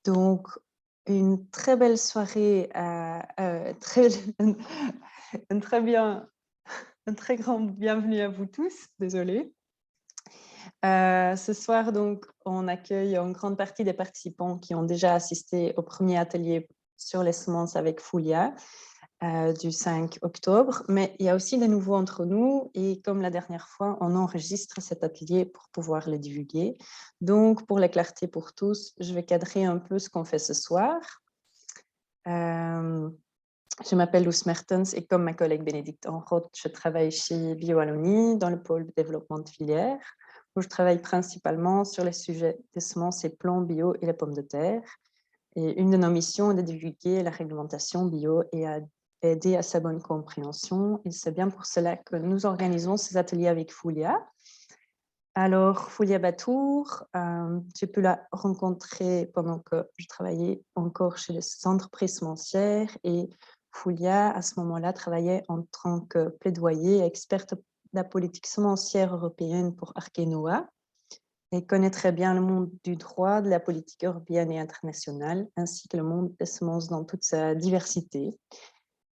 Donc, une très belle soirée, très un très bien un très grand bienvenue à vous tous, désolée. Ce soir donc, on accueille en grande partie des participants qui ont déjà assisté au premier atelier sur les semences avec Foulia, du 5 octobre, mais il y a aussi des nouveaux entre nous et comme la dernière fois, on enregistre cet atelier pour pouvoir le divulguer. Donc, pour la clarté pour tous, je vais cadrer un peu ce qu'on fait ce soir. Euh, je m'appelle Luce Mertens et comme ma collègue Bénédicte Enroth, je travaille chez BioWallonie dans le pôle de développement de filière, où je travaille principalement sur les sujets des semences et plants bio et les pommes de terre. Et une de nos missions est de divulguer la réglementation bio et à aider à sa bonne compréhension. Et c'est bien pour cela que nous organisons ces ateliers avec Foulia. Alors, Foulia Batour, j'ai pu la rencontrer pendant que je travaillais encore chez les entreprises semencières et Foulia, à ce moment-là, travaillait en tant que plaidoyer experte de la politique semencière européenne pour Arkenoa et connaît très bien le monde du droit, de la politique européenne et internationale, ainsi que le monde des semences dans toute sa diversité.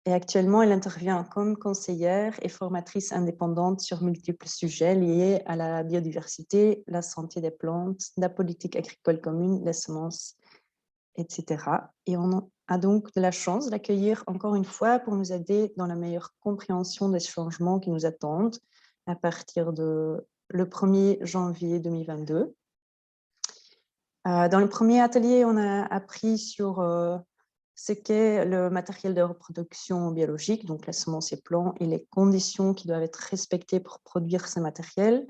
Et actuellement, elle intervient comme conseillère et formatrice indépendante sur multiples sujets liés à la biodiversité, la santé des plantes, la politique agricole commune, les semences, etc. Et on a donc de la chance de l'accueillir encore une fois pour nous aider dans la meilleure compréhension des changements qui nous attendent à partir de le 1er janvier 2022. Dans le premier atelier, on a appris sur ce qu'est le matériel de reproduction biologique, donc la semence et plants, et les conditions qui doivent être respectées pour produire ce matériel,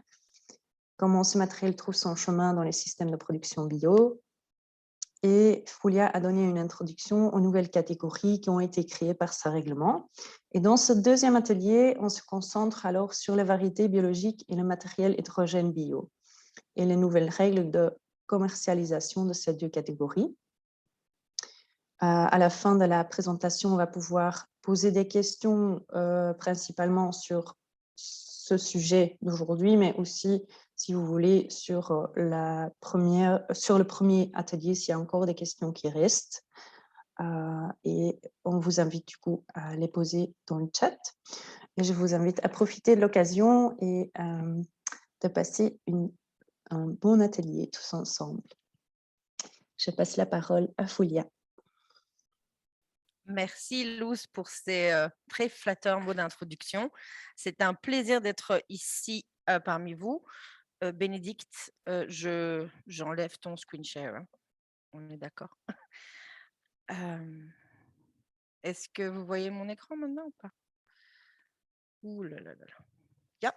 comment ce matériel trouve son chemin dans les systèmes de production bio. Et Foulia a donné une introduction aux nouvelles catégories qui ont été créées par ce règlement. Et dans ce deuxième atelier, on se concentre alors sur les variétés biologiques et le matériel hétérogène bio et les nouvelles règles de commercialisation de ces deux catégories. À la fin de la présentation, on va pouvoir poser des questions principalement sur ce sujet d'aujourd'hui, mais aussi, si vous voulez, sur le premier atelier, s'il y a encore des questions qui restent. Et on vous invite du coup à les poser dans le chat. Et je vous invite à profiter de l'occasion et de passer un bon atelier tous ensemble. Je passe la parole à Foulia. Merci Luce pour ces très flatteurs mots d'introduction. C'est un plaisir d'être ici parmi vous. Bénédicte, j'enlève ton screen share. Hein. On est d'accord. Est-ce que vous voyez mon écran maintenant ou pas? Ouh là là là là. Yeah.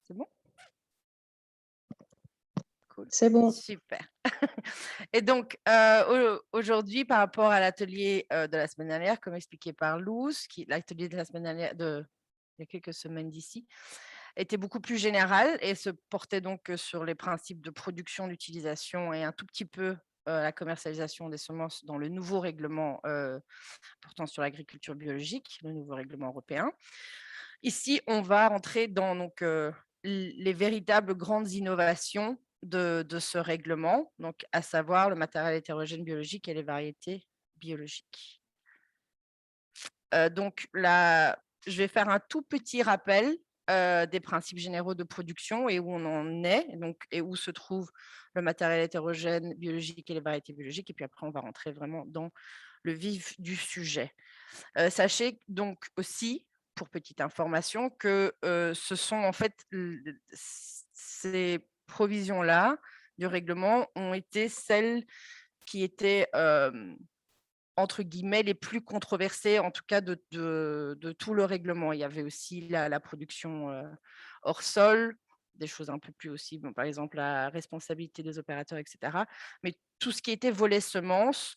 C'est bon? Cool. C'est bon. Super. Et donc, aujourd'hui, par rapport à l'atelier de la semaine dernière, comme expliqué par Luce, l'atelier de la semaine dernière, il y a quelques semaines d'ici, était beaucoup plus général et se portait donc sur les principes de production, d'utilisation et un tout petit peu la commercialisation des semences dans le nouveau règlement portant sur l'agriculture biologique, le nouveau règlement européen. Ici, on va entrer dans donc, les véritables grandes innovations de ce règlement, donc à savoir le matériel hétérogène biologique et les variétés biologiques. Donc là, je vais faire un tout petit rappel des principes généraux de production et où on en est, donc, et où se trouve le matériel hétérogène biologique et les variétés biologiques. Et puis après, on va rentrer vraiment dans le vif du sujet. Sachez donc aussi, pour petite information, que ce sont en fait ces provisions-là du règlement ont été celles qui étaient entre guillemets, les plus controversées, en tout cas de tout le règlement. Il y avait aussi la production hors sol, des choses un peu plus aussi, bon, par exemple la responsabilité des opérateurs, etc. Mais tout ce qui était volet semences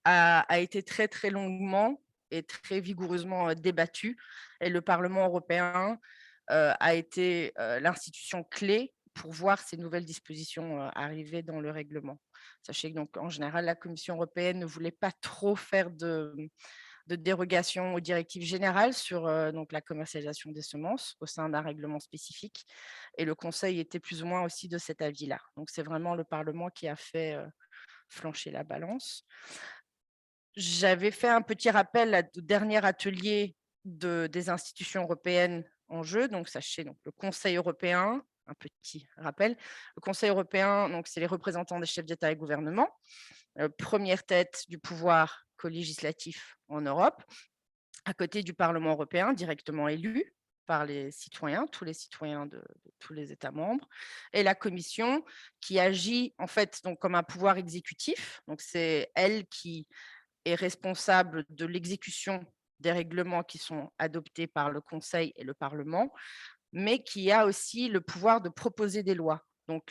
a été très, très longuement et très vigoureusement débattu. Et le Parlement européen a été l'institution clé pour voir ces nouvelles dispositions arriver dans le règlement. Sachez que donc, en général, la Commission européenne ne voulait pas trop faire de dérogation aux directives générales sur donc, la commercialisation des semences au sein d'un règlement spécifique. Et le Conseil était plus ou moins aussi de cet avis-là. Donc, c'est vraiment le Parlement qui a fait flancher la balance. J'avais fait un petit rappel au dernier atelier des institutions européennes en jeu. Donc, sachez, donc, le Conseil européen, un petit rappel. Le Conseil européen, donc, c'est les représentants des chefs d'État et de gouvernement, première tête du pouvoir co-législatif en Europe, à côté du Parlement européen, directement élu par les citoyens, tous les citoyens de tous les États membres, et la Commission qui agit en fait donc, comme un pouvoir exécutif. Donc, c'est elle qui est responsable de l'exécution des règlements qui sont adoptés par le Conseil et le Parlement, mais qui a aussi le pouvoir de proposer des lois. Donc,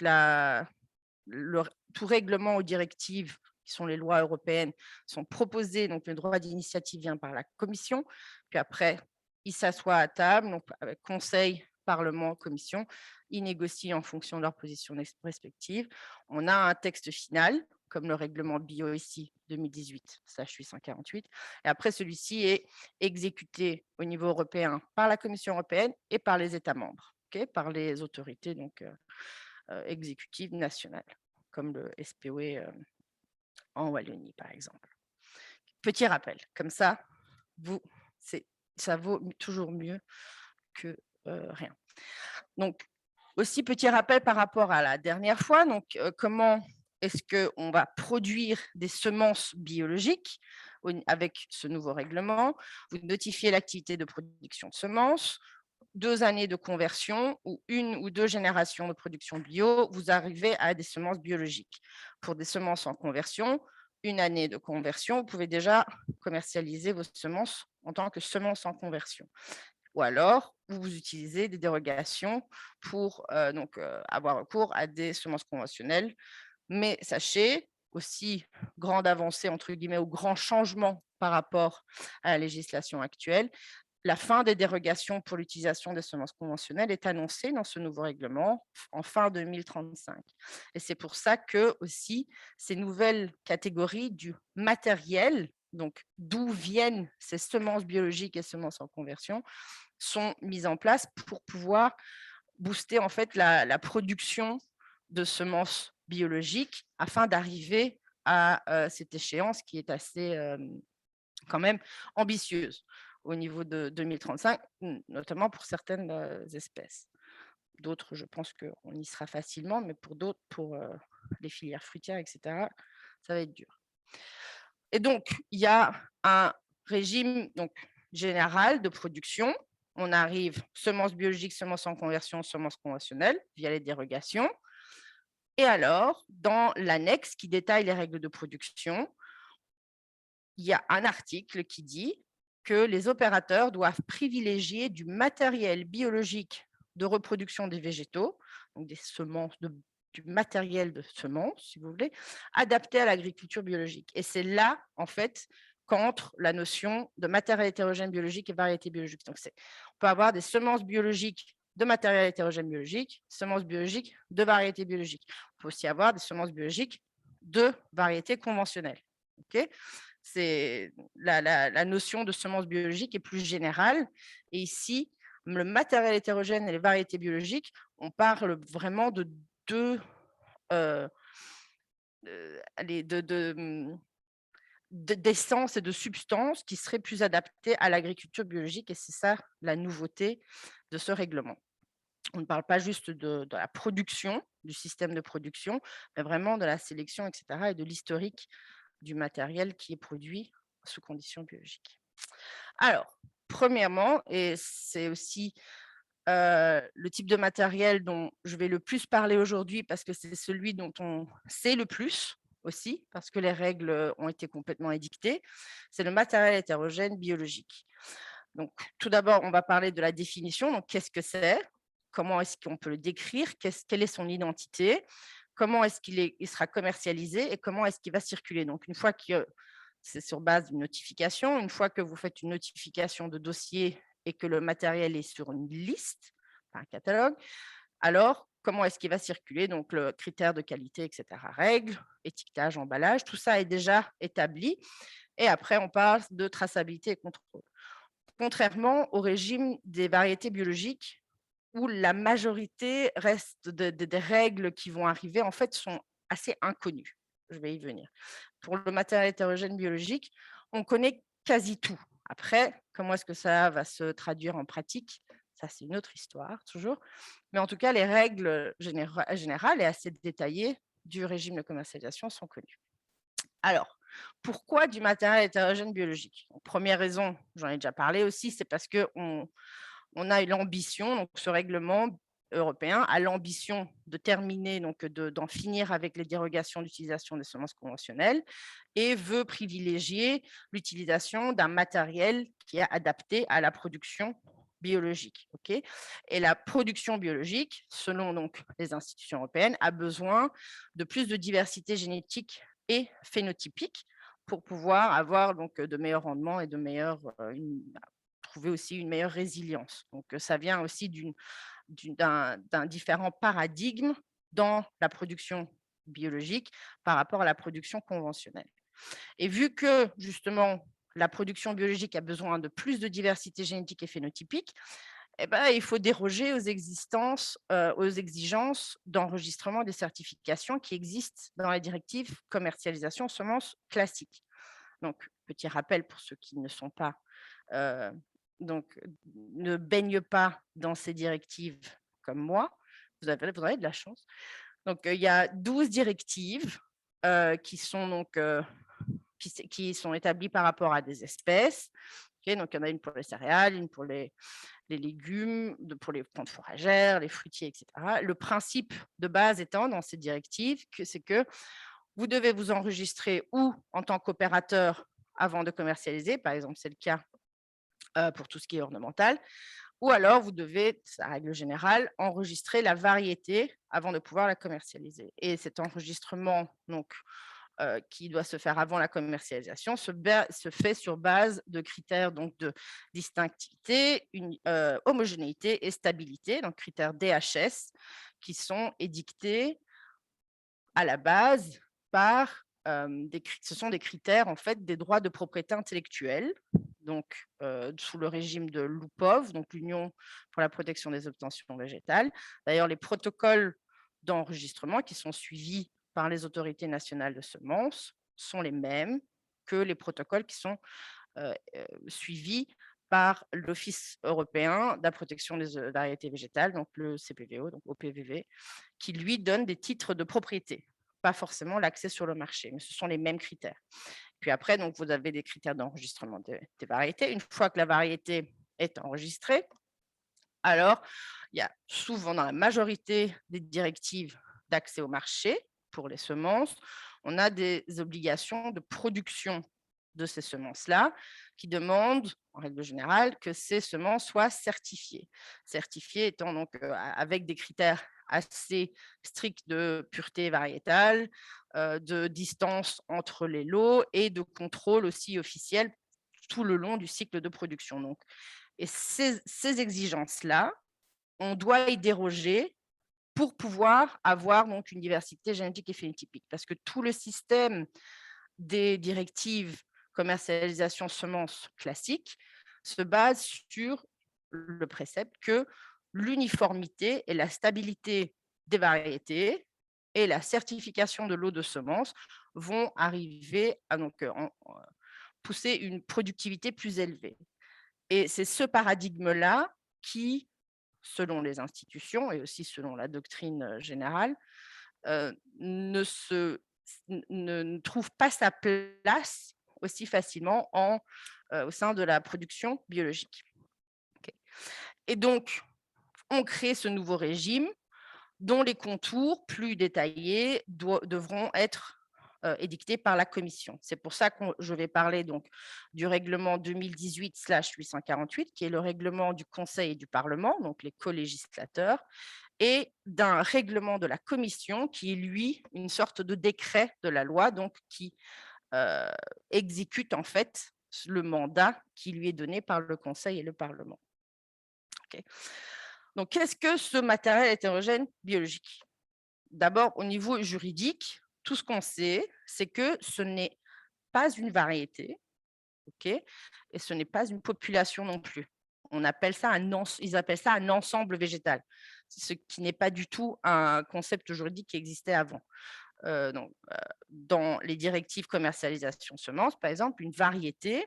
tout règlement ou directive, qui sont les lois européennes, sont proposées, donc le droit d'initiative vient par la Commission, puis après, ils s'assoient à table, donc avec Conseil, Parlement, Commission, ils négocient en fonction de leurs positions respectives. On a un texte final, comme le règlement bio ici 2018/848, et après celui-ci est exécuté au niveau européen par la Commission européenne et par les États membres, par les autorités donc, exécutives nationales, comme le SPOE en Wallonie par exemple. Petit rappel, comme ça, ça vaut toujours mieux que rien. Donc, aussi petit rappel par rapport à la dernière fois, donc comment est-ce qu'on va produire des semences biologiques avec ce nouveau règlement. Vous notifiez l'activité de production de semences, 2 années de conversion ou 1 ou 2 générations de production bio, vous arrivez à des semences biologiques. Pour des semences en conversion, 1 année de conversion, vous pouvez déjà commercialiser vos semences en tant que semences en conversion. Ou alors, vous utilisez des dérogations pour avoir recours à des semences conventionnelles. Mais sachez, aussi grande avancée, entre guillemets, ou grand changement par rapport à la législation actuelle, la fin des dérogations pour l'utilisation des semences conventionnelles est annoncée dans ce nouveau règlement en fin 2035. Et c'est pour ça que aussi ces nouvelles catégories du matériel, donc d'où viennent ces semences biologiques et semences en conversion, sont mises en place pour pouvoir booster en fait la production de semences biologiques afin d'arriver à cette échéance qui est assez quand même ambitieuse au niveau de 2035, notamment pour certaines espèces. D'autres, je pense qu'on y sera facilement, mais pour d'autres, pour les filières fruitières, etc., ça va être dur. Et donc, il y a un régime donc, général de production. On arrive semences biologiques, semences en conversion, semences conventionnelles via les dérogations. Et alors, dans l'annexe qui détaille les règles de production, il y a un article qui dit que les opérateurs doivent privilégier du matériel biologique de reproduction des végétaux, donc des semences, du matériel de semences, si vous voulez, adapté à l'agriculture biologique. Et c'est là, en fait, qu'entre la notion de matériel hétérogène biologique et variété biologique. Donc, on peut avoir des semences biologiques de matériel hétérogène biologique, semences biologiques de variété biologique. On peut aussi avoir des semences biologiques de variété conventionnelle. Okay, c'est la notion de semences biologiques est plus générale. Et ici, le matériel hétérogène et les variétés biologiques, on parle vraiment de deux d'essences et de substances qui seraient plus adaptées à l'agriculture biologique. Et c'est ça la nouveauté de ce règlement. On ne parle pas juste de la production, du système de production, mais vraiment de la sélection, etc., et de l'historique du matériel qui est produit sous conditions biologiques. Alors, premièrement, et c'est aussi le type de matériel dont je vais le plus parler aujourd'hui parce que c'est celui dont on sait le plus aussi, parce que les règles ont été complètement édictées, c'est le matériel hétérogène biologique. Donc, tout d'abord, on va parler de la définition. Donc, qu'est-ce que c'est? Comment est-ce qu'on peut le décrire? Quelle est son identité? Comment est-ce qu'il sera commercialisé et comment est-ce qu'il va circuler? Donc, une fois que c'est sur base d'une notification, une fois que vous faites une notification de dossier et que le matériel est sur une liste, un catalogue, alors comment est-ce qu'il va circuler? Donc, le critère de qualité, etc., règles, étiquetage, emballage, tout ça est déjà établi. Et après, on parle de traçabilité et contrôle. Contrairement au régime des variétés biologiques, où la majorité reste des règles qui vont arriver, en fait, sont assez inconnues. je vais y venir. Pour le matériel hétérogène biologique, on connaît quasi tout. Après, comment est-ce que ça va se traduire en pratique? Ça, c'est une autre histoire, toujours. Mais en tout cas, les règles générales et assez détaillées du régime de commercialisation sont connues. Alors, pourquoi du matériel hétérogène biologique? Première raison, j'en ai déjà parlé aussi, c'est parce qu'on a l'ambition, donc ce règlement européen a l'ambition de terminer, donc d'en finir avec les dérogations d'utilisation des semences conventionnelles et veut privilégier l'utilisation d'un matériel qui est adapté à la production biologique. Et la production biologique, selon donc les institutions européennes, a besoin de plus de diversité génétique et phénotypique pour pouvoir avoir donc de meilleurs rendements et trouver aussi une meilleure résilience. Donc, ça vient aussi d'un différent paradigme dans la production biologique par rapport à la production conventionnelle. Et vu que, justement, la production biologique a besoin de plus de diversité génétique et phénotypique, il faut déroger aux exigences d'enregistrement des certifications qui existent dans la directive commercialisation semences classiques. Donc, petit rappel pour ceux qui ne sont pas ne baignent pas dans ces directives comme moi, vous aurez de la chance. Donc, il y a 12 directives qui sont établies par rapport à des espèces. Donc, il y en a une pour les céréales, une pour les légumes, pour les plantes fourragères, les fruitiers, etc. Le principe de base étant dans ces directives, c'est que vous devez vous enregistrer ou en tant qu'opérateur avant de commercialiser, par exemple, c'est le cas pour tout ce qui est ornemental, ou alors vous devez, c'est la règle générale, enregistrer la variété avant de pouvoir la commercialiser. Et cet enregistrement donc, qui doit se faire avant la commercialisation se fait sur base de critères donc, de distinctivité, homogénéité et stabilité, donc critères DHS, qui sont édictés à la base par ce sont des critères en fait des droits de propriété intellectuelle, donc sous le régime de l'UPOV, donc l'Union pour la protection des obtentions végétales. D'ailleurs, les protocoles d'enregistrement qui sont suivis par les autorités nationales de semences sont les mêmes que les protocoles qui sont suivis par l'Office européen de la protection des variétés végétales, donc le CPVO, donc OPVV, qui lui donne des titres de propriété, pas forcément l'accès sur le marché, mais ce sont les mêmes critères. Puis après, donc, vous avez des critères d'enregistrement des variétés. Une fois que la variété est enregistrée, alors il y a souvent dans la majorité des directives d'accès au marché pour les semences, on a des obligations de production de ces semences-là qui demandent, en règle générale, que ces semences soient certifiées. Certifiées étant donc avec des critères assez stricts de pureté variétale, de distance entre les lots et de contrôle aussi officiel tout le long du cycle de production. Donc, et ces exigences-là, on doit y déroger pour pouvoir avoir donc une diversité génétique et phénotypique. Parce que tout le système des directives commercialisation semences classiques se base sur le précepte que l'uniformité et la stabilité des variétés et la certification de l'eau de semences vont arriver à pousser une productivité plus élevée. Et c'est ce paradigme-là qui, selon les institutions et aussi selon la doctrine générale, ne trouve pas sa place aussi facilement au sein de la production biologique. Et donc, on crée ce nouveau régime dont les contours plus détaillés devront être édictés par la Commission. C'est pour ça que je vais parler donc du règlement 2018/848, qui est le règlement du Conseil et du Parlement, donc les co-législateurs, et d'un règlement de la Commission qui est, lui, une sorte de décret de la loi, donc qui exécute en fait le mandat qui lui est donné par le Conseil et le Parlement. Donc, qu'est-ce que ce matériel hétérogène biologique? D'abord, au niveau juridique, tout ce qu'on sait, c'est que ce n'est pas une variété, et ce n'est pas une population non plus. Ils appellent ça un ensemble végétal, ce qui n'est pas du tout un concept juridique qui existait avant. dans les directives commercialisation semences, par exemple, une variété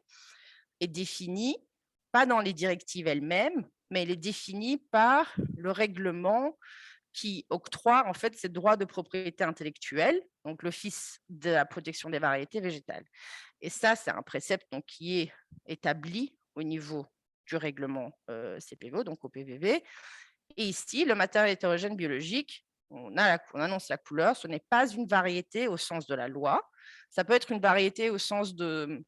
est définie, pas dans les directives elles-mêmes, mais elle est définie par le règlement qui octroie en fait ces droits de propriété intellectuelle, donc l'Office de la protection des variétés végétales. Et ça, c'est un précepte donc, qui est établi au niveau du règlement CPVO, donc au PVV. Et ici, le matériel hétérogène biologique, on annonce la couleur, ce n'est pas une variété au sens de la loi. Ça peut être une variété au sens au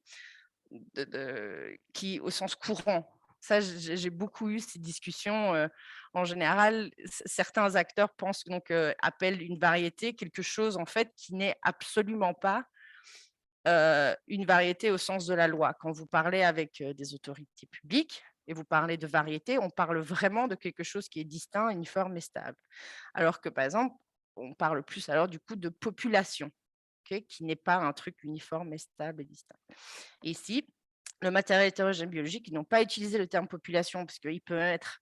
sens courant. Ça, j'ai beaucoup eu ces discussions. En général, certains acteurs pensent donc appellent une variété quelque chose en fait qui n'est absolument pas une variété au sens de la loi. Quand vous parlez avec des autorités publiques et vous parlez de variété, on parle vraiment de quelque chose qui est distinct, uniforme et stable. Alors que par exemple, on parle plus alors du coup de population, qui n'est pas un truc uniforme et stable et distinct. Et ici, le matériel hétérogène biologique, ils n'ont pas utilisé le terme population parce qu'il peut être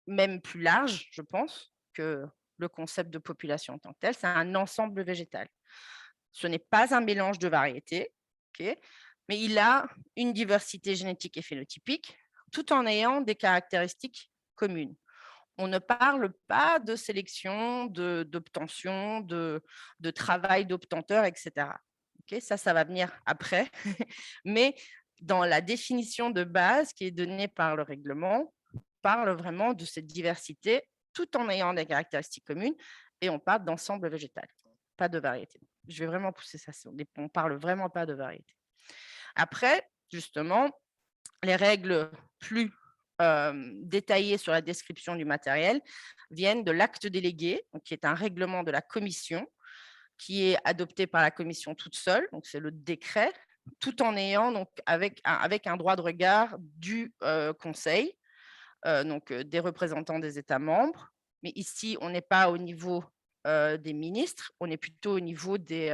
même plus large, je pense, que le concept de population en tant que tel. C'est un ensemble végétal. Ce n'est pas un mélange de variétés, mais il a une diversité génétique et phénotypique, tout en ayant des caractéristiques communes. On ne parle pas de sélection, d'obtention, de travail d'obtenteur, etc. Ça va venir après. Mais dans la définition de base qui est donnée par le règlement, on parle vraiment de cette diversité tout en ayant des caractéristiques communes et on parle d'ensemble végétal, pas de variété. Je vais vraiment pousser ça. On ne parle vraiment pas de variété. Après, justement, les règles plus détaillées sur la description du matériel viennent de l'acte délégué, donc qui est un règlement de la commission qui est adopté par la commission toute seule, donc c'est le décret, tout en ayant donc avec un droit de regard du conseil, donc des représentants des États membres. Mais ici, on n'est pas au niveau des ministres, on est plutôt au niveau des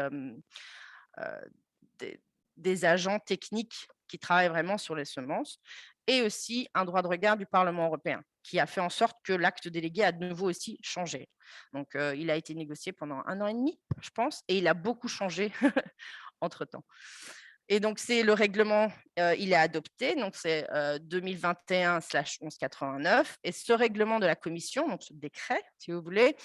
agents techniques qui travaillent vraiment sur les semences, et aussi un droit de regard du Parlement européen, qui a fait en sorte que l'acte délégué a de nouveau aussi changé. Donc, il a été négocié pendant 1 an et demi, je pense, et il a beaucoup changé entre-temps. Et donc, c'est le règlement, il est adopté, donc c'est 2021/1189, et ce règlement de la Commission, donc ce décret, si vous voulez,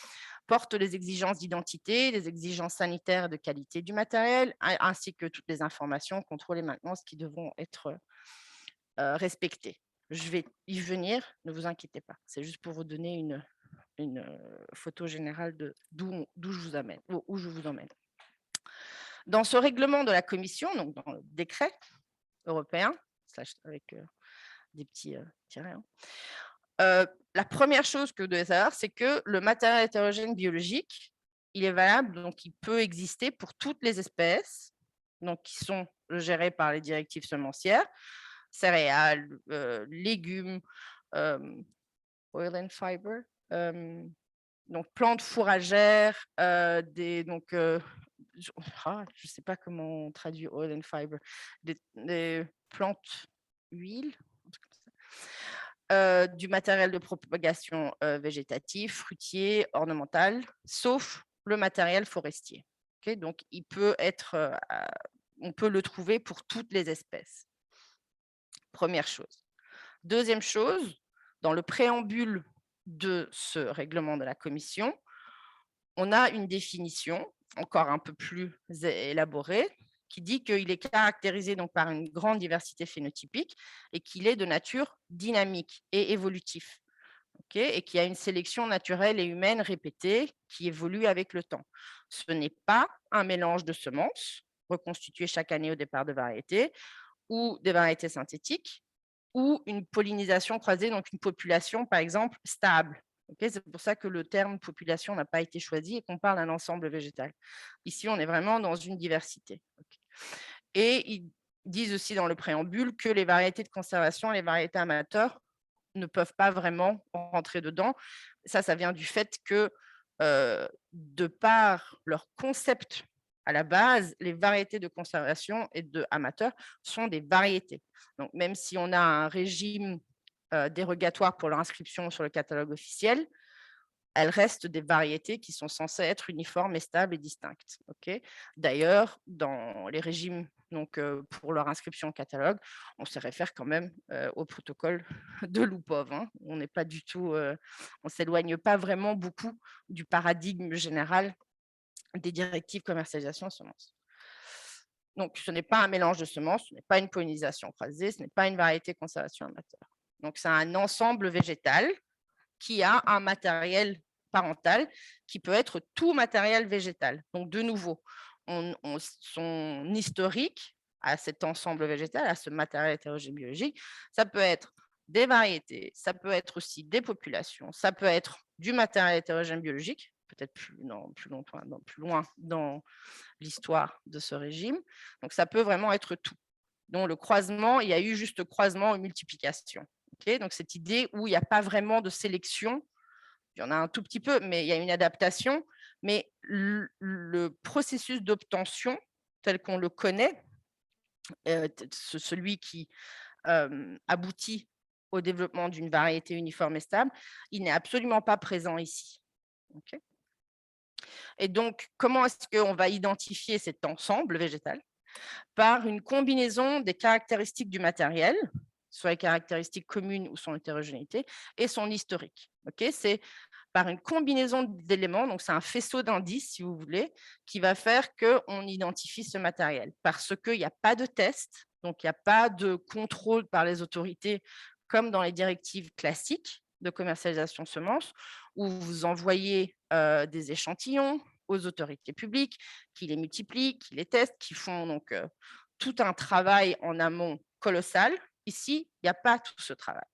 porte les exigences d'identité, les exigences sanitaires et de qualité du matériel, ainsi que toutes les informations, contrôles et maintenance qui devront être respectées. Je vais y venir, ne vous inquiétez pas. C'est juste pour vous donner une photo générale de d'où je vous amène, où je vous emmène. Dans ce règlement de la Commission, donc dans le décret européen, avec des petits tirets, la première chose que vous devez savoir, c'est que le matériel hétérogène biologique, il est valable, donc il peut exister pour toutes les espèces, donc qui sont gérées par les directives semencières, céréales, légumes, oil and fiber, donc plantes fourragères, je ne sais pas comment on traduit oil and fiber, des plantes huile, du matériel de propagation végétatif, fruitier, ornemental, sauf le matériel forestier. Donc, il peut être, on peut le trouver pour toutes les espèces. Première chose. Deuxième chose, dans le préambule de ce règlement de la Commission, on a une définition encore un peu plus élaborée qui dit qu'il est caractérisé donc par une grande diversité phénotypique et qu'il est de nature dynamique et évolutif. Et qu'il y a une sélection naturelle et humaine répétée qui évolue avec le temps. Ce n'est pas un mélange de semences reconstituées chaque année au départ de variétés ou des variétés synthétiques ou une pollinisation croisée, donc une population, par exemple, stable. C'est pour ça que le terme population n'a pas été choisi et qu'on parle d'un ensemble végétal. Ici, on est vraiment dans une diversité. Et ils disent aussi dans le préambule que les variétés de conservation et les variétés amateurs ne peuvent pas vraiment rentrer dedans. Ça vient du fait que, de par leur concept à la base, les variétés de conservation et de amateurs sont des variétés. Donc, même si on a un régime dérogatoire pour leur inscription sur le catalogue officiel, elles restent des variétés qui sont censées être uniformes et stables et distinctes. D'ailleurs, dans les régimes, donc, pour leur inscription au catalogue, on se réfère quand même au protocole de Loupov. On n'est pas du tout, on s'éloigne pas vraiment beaucoup du paradigme général des directives commercialisation semences. Donc, ce n'est pas un mélange de semences, ce n'est pas une pollinisation croisée, ce n'est pas une variété conservation amateur. Donc, c'est un ensemble végétal qui a un matériel parental qui peut être tout matériel végétal. Donc, de nouveau, son historique à cet ensemble végétal, à ce matériel hétérogène biologique, ça peut être des variétés, ça peut être aussi des populations, ça peut être du matériel hétérogène biologique, peut-être plus loin dans l'histoire de ce régime. Donc, ça peut vraiment être tout. Donc, le croisement, il y a eu juste croisement ou multiplication. Donc, cette idée où il n'y a pas vraiment de sélection, il y en a un tout petit peu, mais il y a une adaptation. Mais le processus d'obtention, tel qu'on le connaît, celui qui aboutit au développement d'une variété uniforme et stable, il n'est absolument pas présent ici. Et donc, comment est-ce qu'on va identifier cet ensemble végétal? Par une combinaison des caractéristiques du matériel, soit les caractéristiques communes ou son hétérogénéité, et son historique. C'est par une combinaison d'éléments, donc c'est un faisceau d'indices, si vous voulez, qui va faire qu'on identifie ce matériel. Parce qu'il n'y a pas de test, donc il n'y a pas de contrôle par les autorités, comme dans les directives classiques de commercialisation semences, où vous envoyez des échantillons aux autorités publiques, qui les multiplient, qui les testent, qui font donc tout un travail en amont colossal. Ici, il n'y a pas tout ce travail.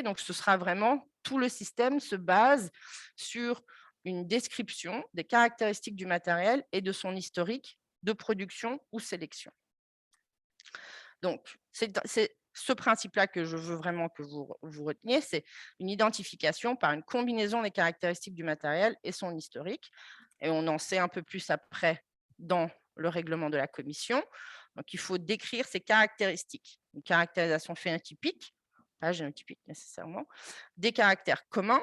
Donc, ce sera vraiment, tout le système se base sur une description des caractéristiques du matériel et de son historique de production ou sélection. Donc, c'est ce principe-là que je veux vraiment que vous reteniez, c'est une identification par une combinaison des caractéristiques du matériel et son historique. Et on en sait un peu plus après dans le règlement de la commission. Donc, il faut décrire ces caractéristiques. Une caractérisation phénotypique, pas génotypique nécessairement, des caractères communs,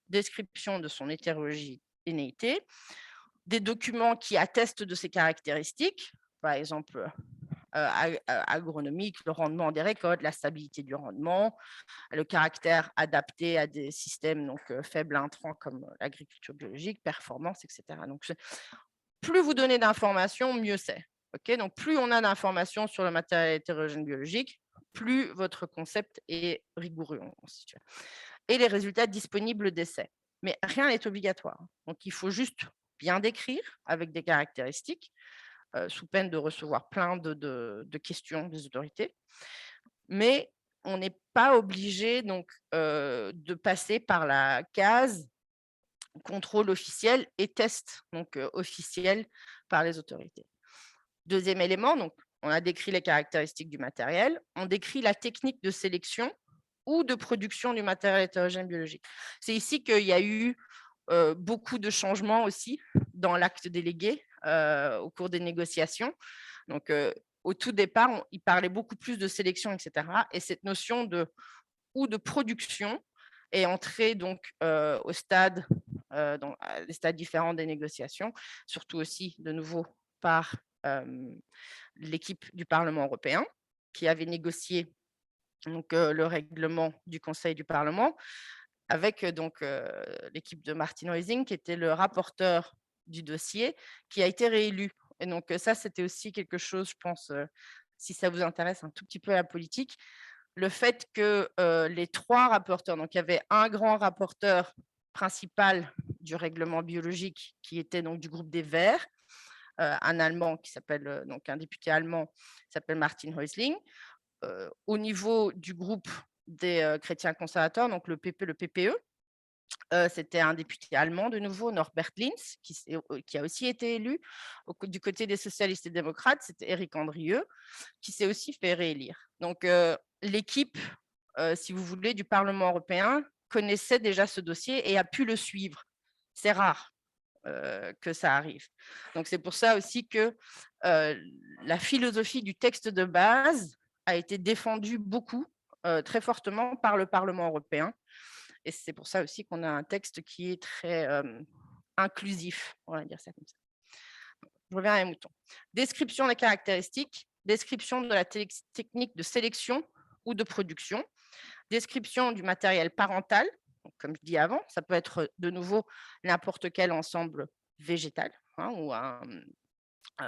description de son hétérogénéité, des documents qui attestent de ces caractéristiques, par exemple agronomique, le rendement des récoltes, la stabilité du rendement, le caractère adapté à des systèmes donc, faibles intrants comme l'agriculture biologique, performance, etc. Donc, plus vous donnez d'informations, mieux c'est. Donc, plus on a d'informations sur le matériel hétérogène biologique, plus votre concept est rigoureux. Et les résultats disponibles d'essais. Mais rien n'est obligatoire. Donc, il faut juste bien décrire avec des caractéristiques, sous peine de recevoir plein de questions des autorités. Mais on n'est pas obligé donc, de passer par la case contrôle officiel et test donc, officiel par les autorités. Deuxième élément, donc, on a décrit les caractéristiques du matériel, on décrit la technique de sélection ou de production du matériel hétérogène biologique. C'est ici qu'il y a eu beaucoup de changements aussi dans l'acte délégué au cours des négociations. Donc, au tout départ, il parlait beaucoup plus de sélection, etc. Et cette notion de production est entrée donc au stade, dans les stades différents des négociations, surtout aussi de nouveau par l'équipe du Parlement européen qui avait négocié donc, le règlement du Conseil du Parlement avec donc l'équipe de Martin Heusing, qui était le rapporteur du dossier, qui a été réélu. Et donc ça, c'était aussi quelque chose, je pense, si ça vous intéresse un tout petit peu à la politique, le fait que les trois rapporteurs, donc il y avait un grand rapporteur principal du règlement biologique, qui était donc du groupe des Verts, un Allemand qui s'appelle, donc un député allemand qui s'appelle Martin Häusling. Au niveau du groupe des chrétiens conservateurs, donc le PPE, c'était un député allemand de nouveau, Norbert Linz, qui a aussi été élu. Du côté des socialistes et démocrates, c'était Éric Andrieux, qui s'est aussi fait réélire. Donc, l'équipe, si vous voulez, du Parlement européen connaissait déjà ce dossier et a pu le suivre. C'est rare que ça arrive. Donc, c'est pour ça aussi que la philosophie du texte de base a été défendue beaucoup, très fortement par le Parlement européen. Et c'est pour ça aussi qu'on a un texte qui est très inclusif, on va dire ça comme ça. Je reviens à mes moutons. Description des caractéristiques, description de la technique de sélection ou de production, description du matériel parental. Donc, comme je dis avant, ça peut être de nouveau n'importe quel ensemble végétal ou un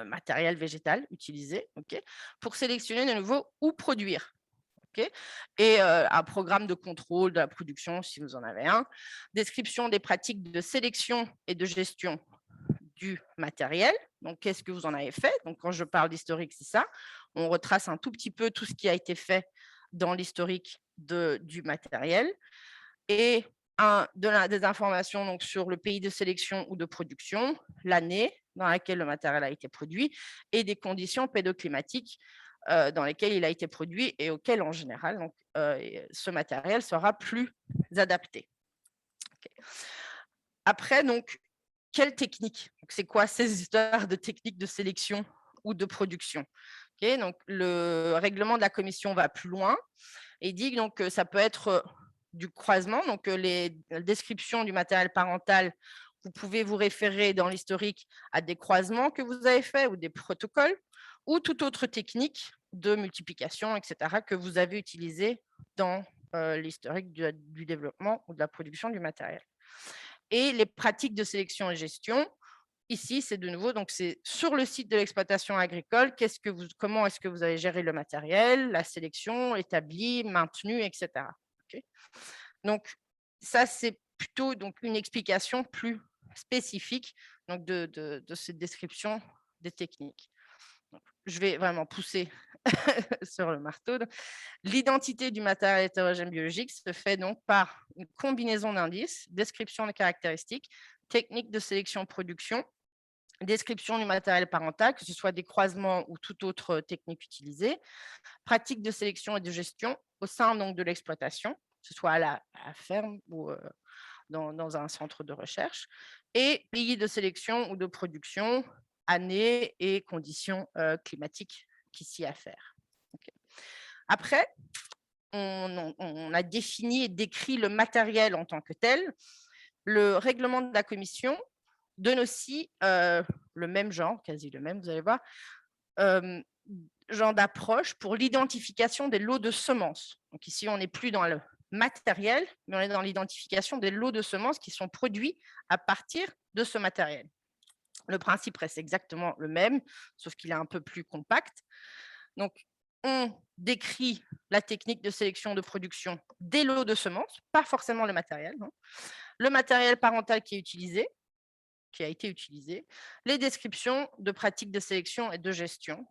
matériel végétal utilisé pour sélectionner de nouveau ou produire. Et un programme de contrôle de la production, si vous en avez un. Description des pratiques de sélection et de gestion du matériel. Donc, qu'est-ce que vous en avez fait? Donc, quand je parle d'historique, c'est ça. On retrace un tout petit peu tout ce qui a été fait dans l'historique du matériel. Et des informations donc, sur le pays de sélection ou de production, l'année dans laquelle le matériel a été produit et des conditions pédoclimatiques dans lesquelles il a été produit et auxquelles, en général, donc, ce matériel sera plus adapté. Après, donc, quelle technique? C'est quoi ces histoires de techniques de sélection ou de production? Donc, le règlement de la commission va plus loin et dit donc, que ça peut être du croisement, donc les descriptions du matériel parental, vous pouvez vous référer dans l'historique à des croisements que vous avez faits ou des protocoles ou toute autre technique de multiplication, etc., que vous avez utilisé dans l'historique du développement ou de la production du matériel. Et les pratiques de sélection et gestion, ici, c'est de nouveau, donc c'est sur le site de l'exploitation agricole, comment est-ce que vous avez géré le matériel, la sélection, établie, maintenue, etc. Donc, ça, c'est plutôt donc, une explication plus spécifique donc, de cette description des techniques. Donc, je vais vraiment pousser sur le marteau. L'identité du matériel hétérogène biologique se fait donc par une combinaison d'indices, description des caractéristiques, technique de sélection-production, description du matériel parental, que ce soit des croisements ou toute autre technique utilisée, pratique de sélection et de gestion au sein donc, de l'exploitation, que ce soit à la ferme ou dans un centre de recherche, et pays de sélection ou de production, année et conditions climatiques qui s'y affairent. Après, on a défini et décrit le matériel en tant que tel. Le règlement de la commission donne aussi le même genre, quasi le même, vous allez voir, genre d'approche pour l'identification des lots de semences. Donc ici, on n'est plus dans le matériel, mais on est dans l'identification des lots de semences qui sont produits à partir de ce matériel. Le principe reste exactement le même, sauf qu'il est un peu plus compact. Donc, on décrit la technique de sélection de production des lots de semences, pas forcément le matériel, non. Le matériel parental qui a été utilisé, les descriptions de pratiques de sélection et de gestion,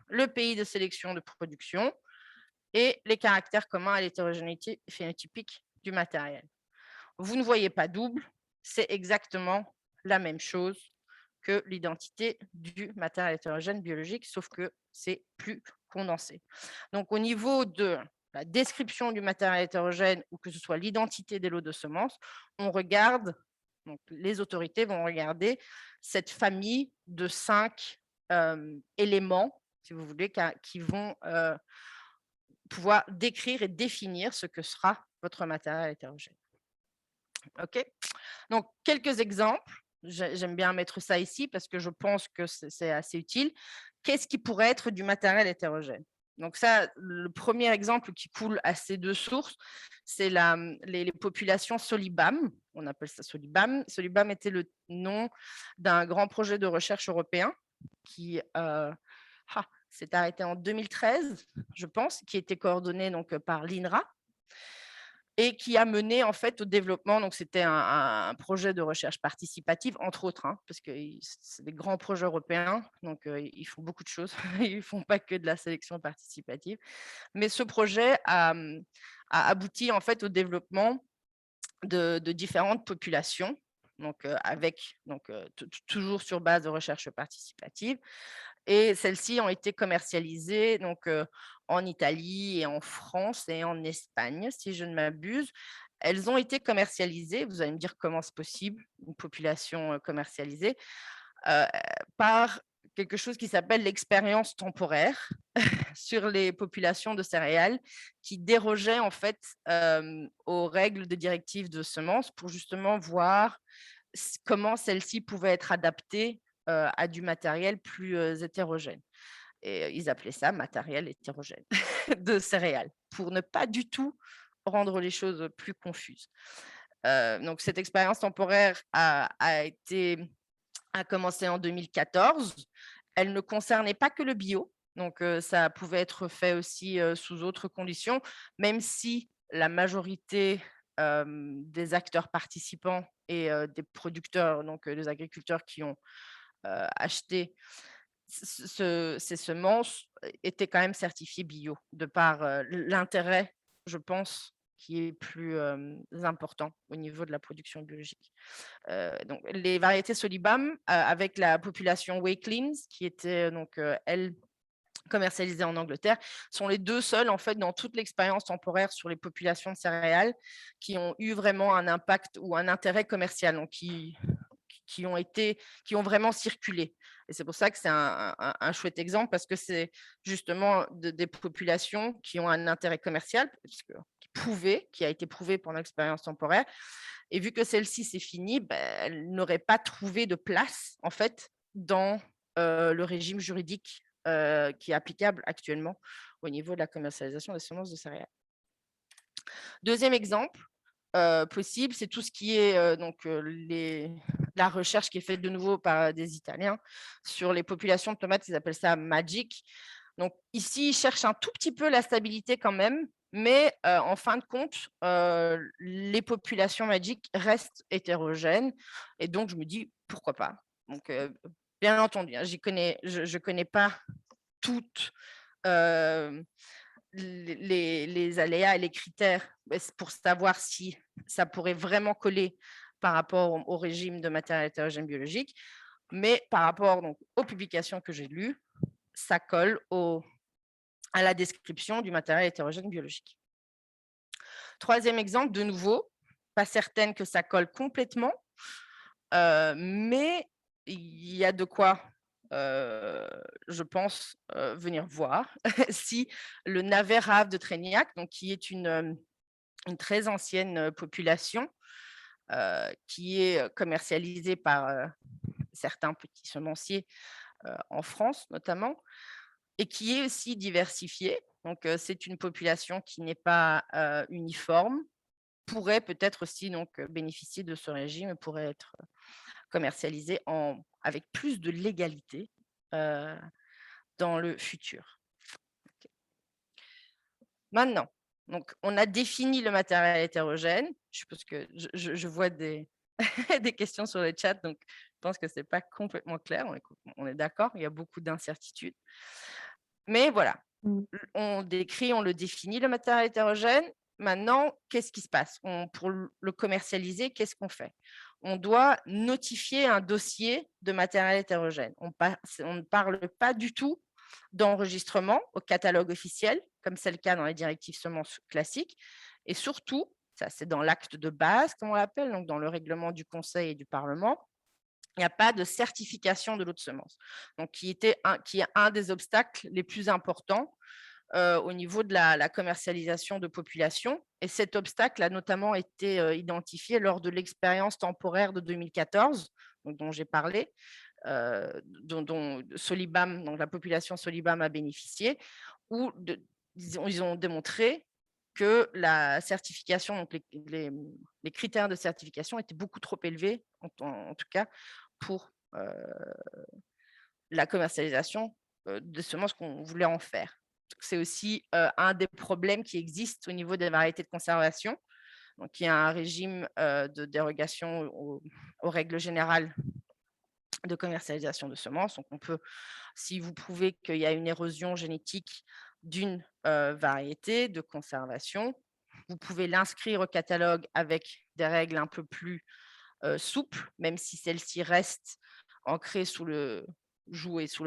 le pays de sélection de production et les caractères communs à l'hétérogénéité phénotypique du matériel. Vous ne voyez pas double, c'est exactement la même chose que l'identité du matériel hétérogène biologique, sauf que c'est plus condensé. Donc, au niveau de la description du matériel hétérogène ou que ce soit l'identité des lots de semences, on regarde, donc les autorités vont regarder cette famille de 5 éléments, si vous voulez, qui vont pouvoir décrire et définir ce que sera votre matériel hétérogène. OK? Donc, quelques exemples. J'aime bien mettre ça ici parce que je pense que c'est assez utile. Qu'est-ce qui pourrait être du matériel hétérogène? Donc ça, le premier exemple qui coule à ces deux sources, c'est les populations Solibam. On appelle ça Solibam. Solibam était le nom d'un grand projet de recherche européen qui s'est arrêté en 2013, je pense, qui était coordonné donc, par l'INRA et qui a mené en fait au développement. Donc, c'était un projet de recherche participative, entre autres, parce que c'est des grands projets européens, donc ils font beaucoup de choses. Ils ne font pas que de la sélection participative. Mais ce projet a abouti en fait au développement de différentes populations, donc toujours sur base de recherche participative. Et celles-ci ont été commercialisées donc, en Italie et en France et en Espagne, si je ne m'abuse. Elles ont été commercialisées, vous allez me dire comment c'est possible, une population commercialisée, par quelque chose qui s'appelle l'expérience temporaire sur les populations de céréales qui dérogeait en fait aux règles de directives de semences pour justement voir comment celles-ci pouvaient être adaptées à du matériel plus hétérogène. Et ils appelaient ça matériel hétérogène de céréales pour ne pas du tout rendre les choses plus confuses. Donc cette expérience temporaire a commencé en 2014. Elle ne concernait pas que le bio, donc ça pouvait être fait aussi sous autres conditions, même si la majorité des acteurs participants et des producteurs, donc des agriculteurs qui ont acheté ces semences étaient quand même certifiées bio, de par l'intérêt, je pense, qui est plus important au niveau de la production biologique. Donc, les variétés Solibam, avec la population Wakelins, qui était donc, elle, commercialisée en Angleterre, sont les 2 seuls, en fait, dans toute l'expérience temporaire sur les populations de céréales qui ont eu vraiment un impact ou un intérêt commercial, donc qui ont vraiment circulé. Et c'est pour ça que c'est un chouette exemple, parce que c'est justement des populations qui ont un intérêt commercial, qui a été prouvé pendant l'expérience temporaire. Et vu que celle-ci, c'est fini, elle n'aurait pas trouvé de place, en fait, dans le régime juridique qui est applicable actuellement au niveau de la commercialisation des semences de céréales. Deuxième exemple possible, c'est tout ce qui est la recherche qui est faite de nouveau par des Italiens sur les populations de tomates, ils appellent ça MAGIC. Donc ici, ils cherchent un tout petit peu la stabilité quand même, mais en fin de compte, les populations MAGIC restent hétérogènes. Et donc, je me dis, pourquoi pas. Donc, bien entendu, hein, je connais pas toutes les aléas et les critères pour savoir si ça pourrait vraiment coller par rapport au régime de matériel hétérogène biologique. Mais par rapport donc, aux publications que j'ai lues, ça colle à la description du matériel hétérogène biologique. Troisième exemple, de nouveau, pas certaine que ça colle complètement, mais il y a de quoi, je pense, venir voir si le navet rave de Trégnac, donc, qui est une très ancienne population, qui est commercialisée par certains petits semenciers en France notamment, et qui est aussi diversifiée. Donc, c'est une population qui n'est pas uniforme, pourrait peut-être aussi donc, bénéficier de ce régime et pourrait être commercialisée avec plus de légalité dans le futur. Okay. Maintenant, donc, on a défini le matériel hétérogène. Je suppose que je vois des, des questions sur le chat, donc je pense que ce n'est pas complètement clair. On est d'accord, il y a beaucoup d'incertitudes. Mais voilà, on le définit, le matériel hétérogène. Maintenant, qu'est-ce qui se passe? Pour le commercialiser, qu'est-ce qu'on fait? On doit notifier un dossier de matériel hétérogène. On ne parle pas du tout d'enregistrement au catalogue officiel, comme c'est le cas dans les directives semences classiques. Et surtout, ça c'est dans l'acte de base, comme on l'appelle, donc dans le règlement du Conseil et du Parlement, il n'y a pas de certification de lot de semences, donc qui est un des obstacles les plus importants au niveau de la commercialisation de population. Et cet obstacle a notamment été identifié lors de l'expérience temporaire de 2014, donc, dont j'ai parlé, dont Solibam, donc la population Solibam a bénéficié, où ils ont démontré que la certification, donc les critères de certification étaient beaucoup trop élevés, en tout cas pour la commercialisation de semences qu'on voulait en faire. C'est aussi un des problèmes qui existent au niveau des variétés de conservation. Donc, il y a un régime de dérogation aux règles générales de commercialisation de semences. Donc, on peut, si vous prouvez qu'il y a une érosion génétique d'une variété de conservation, vous pouvez l'inscrire au catalogue avec des règles un peu plus souples, même si celles-ci restent ancrées sous le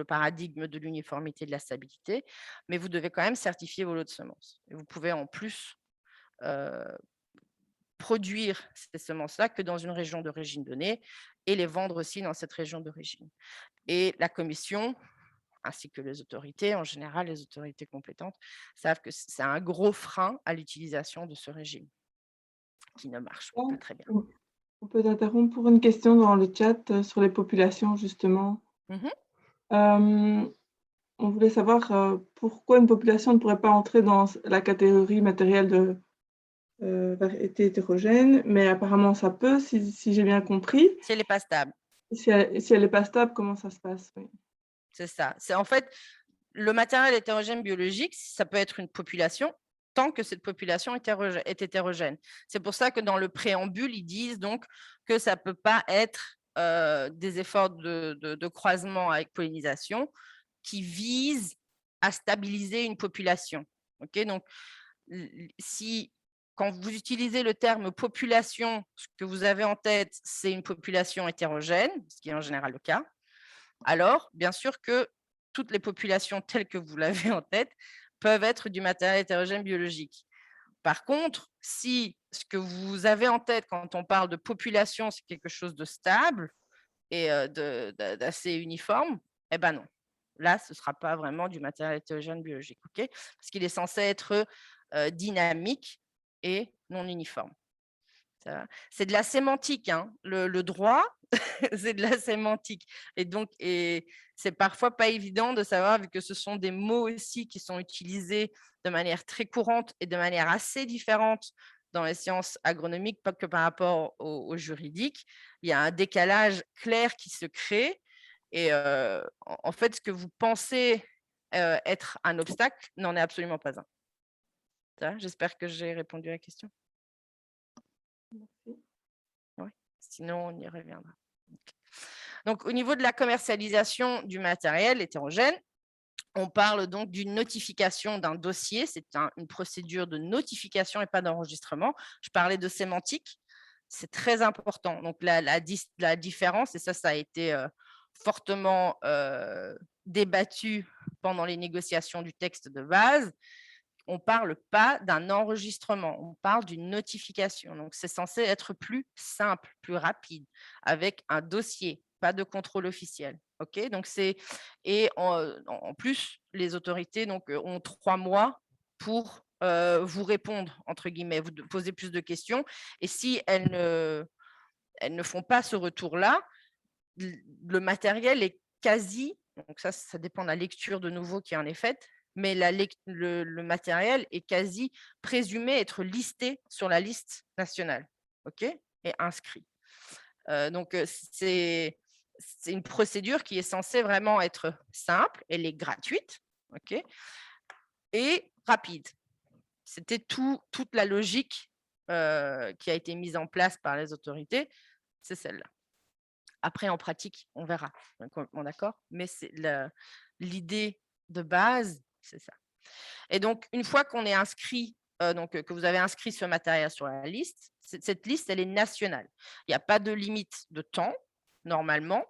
paradigme de l'uniformité et de la stabilité, mais vous devez quand même certifier vos lots de semences. Et vous pouvez en plus produire ces semences-là que dans une région d'origine donnée et les vendre aussi dans cette région d'origine. Et la commission, ainsi que les autorités, en général les autorités compétentes, savent que c'est un gros frein à l'utilisation de ce régime qui ne marche pas très bien. On peut t'interrompre pour une question dans le chat sur les populations, justement. Mhm. On voulait savoir pourquoi une population ne pourrait pas entrer dans la catégorie matérielle de variété hétérogène, mais apparemment ça peut, si j'ai bien compris. Si elle n'est pas stable. Si elle n'est pas stable, comment ça se passe? Oui. C'est ça. C'est en fait le matériel hétérogène biologique, ça peut être une population tant que cette population est hétérogène. C'est pour ça que dans le préambule, ils disent donc que ça ne peut pas être des efforts de croisement avec pollinisation qui visent à stabiliser une population. Okay, donc, si quand vous utilisez le terme population, ce que vous avez en tête, c'est une population hétérogène, ce qui est en général le cas, alors bien sûr que toutes les populations telles que vous l'avez en tête peuvent être du matériel hétérogène biologique. Par contre, si ce que vous avez en tête quand on parle de population, c'est quelque chose de stable et d'assez uniforme, eh ben non. Là, ce ne sera pas vraiment du matériel hétérogène biologique, okay, parce qu'il est censé être dynamique et non uniforme. C'est de la sémantique, hein. Le droit, c'est de la sémantique. Et donc, c'est parfois pas évident de savoir, vu que ce sont des mots aussi qui sont utilisés de manière très courante et de manière assez différente dans les sciences agronomiques, pas que par rapport au juridique. Il y a un décalage clair qui se crée. Et en fait, ce que vous pensez être un obstacle n'en est absolument pas un. J'espère que j'ai répondu à la question. Merci. Oui, sinon on y reviendra. Okay. Donc, au niveau de la commercialisation du matériel hétérogène, on parle donc d'une notification d'un dossier. C'est une procédure de notification et pas d'enregistrement. Je parlais de sémantique. C'est très important. Donc, la différence, et ça a été fortement débattu pendant les négociations du texte de base, on ne parle pas d'un enregistrement, on parle d'une notification. Donc, c'est censé être plus simple, plus rapide, avec un dossier, pas de contrôle officiel. Okay, donc et en plus, les autorités donc, ont 3 mois pour vous répondre, entre guillemets, vous poser plus de questions. Et si elles ne font pas ce retour-là, le matériel est quasi, donc ça dépend de la lecture de nouveau qui en est faite, mais le matériel est quasi présumé être listé sur la liste nationale, okay, et inscrit. Donc, c'est une procédure qui est censée vraiment être simple, elle est gratuite, okay, et rapide. C'était toute la logique qui a été mise en place par les autorités, c'est celle-là. Après, en pratique, on verra, d'accord, mais c'est l'idée de base, c'est ça. Et donc, une fois qu'on est inscrit, que vous avez inscrit ce matériel sur la liste, cette liste, elle est nationale. Il n'y a pas de limite de temps, normalement,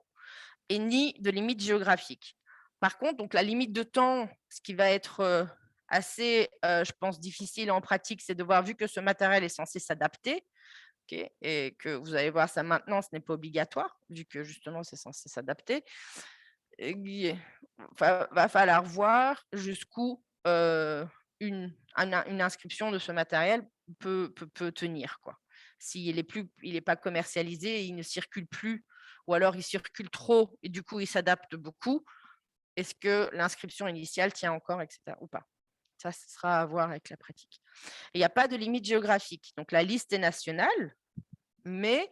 et ni de limite géographique. Par contre, donc, la limite de temps, ce qui va être assez, je pense, difficile en pratique, c'est de voir, vu que ce matériel est censé s'adapter, okay, et que vous allez voir ça maintenant, ce n'est pas obligatoire, vu que justement, c'est censé s'adapter. Il va falloir voir jusqu'où une inscription de ce matériel peut tenir, quoi. S'il n'est pas commercialisé, il ne circule plus, ou alors il circule trop et du coup il s'adapte beaucoup, est-ce que l'inscription initiale tient encore, etc. ou pas? Ça, ce sera à voir avec la pratique. Il n'y a pas de limite géographique. Donc la liste est nationale, mais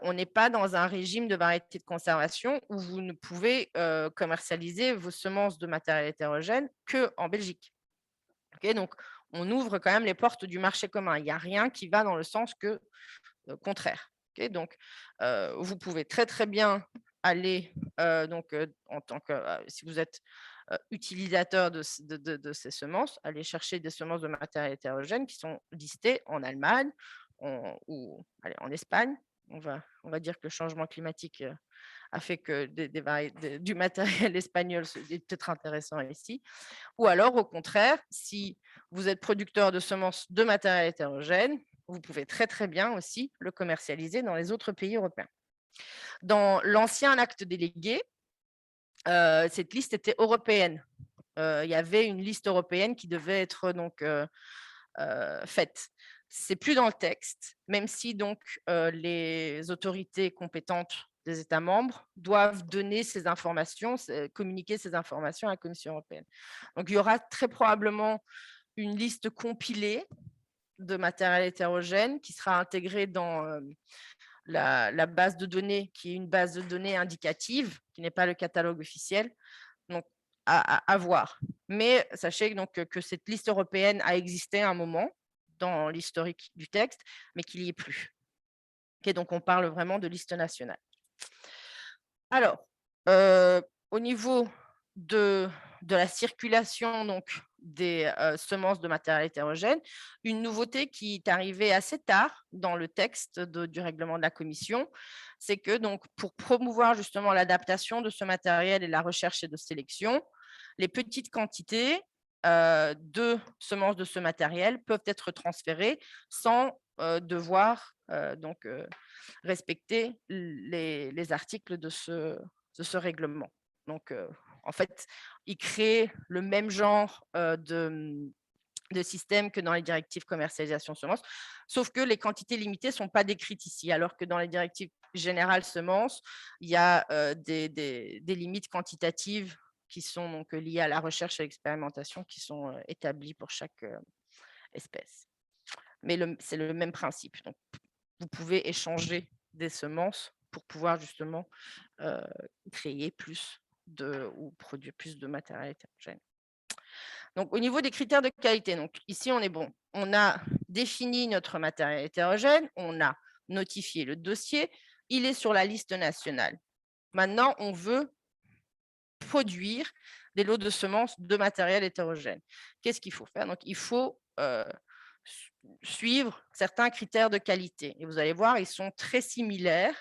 on n'est pas dans un régime de variété de conservation où vous ne pouvez commercialiser vos semences de matériel hétérogène qu'en Belgique. Okay, donc, on ouvre quand même les portes du marché commun. Il n'y a rien qui va dans le sens contraire. Okay, donc, vous pouvez très, très bien aller, en tant que, si vous êtes utilisateur de ces semences, aller chercher des semences de matériel hétérogène qui sont listées en Allemagne ou en Espagne. On va dire que le changement climatique a fait que du matériel espagnol est peut-être intéressant ici. Ou alors, au contraire, si vous êtes producteur de semences de matériel hétérogène, vous pouvez très, très bien aussi le commercialiser dans les autres pays européens. Dans l'ancien acte délégué, cette liste était européenne. Il y avait une liste européenne qui devait être donc faite. C'est plus dans le texte, même si donc les autorités compétentes des États membres doivent donner ces informations, communiquer ces informations à la Commission européenne. Donc, il y aura très probablement une liste compilée de matériel hétérogène qui sera intégrée dans la base de données, qui est une base de données indicative, qui n'est pas le catalogue officiel. Donc, à voir. Mais sachez donc que cette liste européenne a existé à un moment dans l'historique du texte, mais qu'il n'y est plus. Okay, donc, on parle vraiment de liste nationale. Alors, au niveau de la circulation donc, des semences de matériel hétérogène, une nouveauté qui est arrivée assez tard dans le texte du règlement de la Commission, c'est que donc, pour promouvoir justement l'adaptation de ce matériel et la recherche et de sélection, les petites quantités de semences de ce matériel peuvent être transférées sans devoir respecter les articles de ce règlement. Donc, en fait, il crée le même genre de système que dans les directives commercialisation semences, sauf que les quantités limitées ne sont pas décrites ici, alors que dans les directives générales semences, il y a des limites quantitatives qui sont donc liées à la recherche et l'expérimentation qui sont établies pour chaque espèce. Mais c'est le même principe. Donc, vous pouvez échanger des semences pour pouvoir justement créer plus ou produire plus de matériel hétérogène. Donc, au niveau des critères de qualité, donc ici, on est bon. On a défini notre matériel hétérogène, on a notifié le dossier, il est sur la liste nationale. Maintenant, on veut produire des lots de semences de matériel hétérogène. Qu'est-ce qu'il faut faire? Donc, il faut suivre certains critères de qualité. Et vous allez voir, ils sont très similaires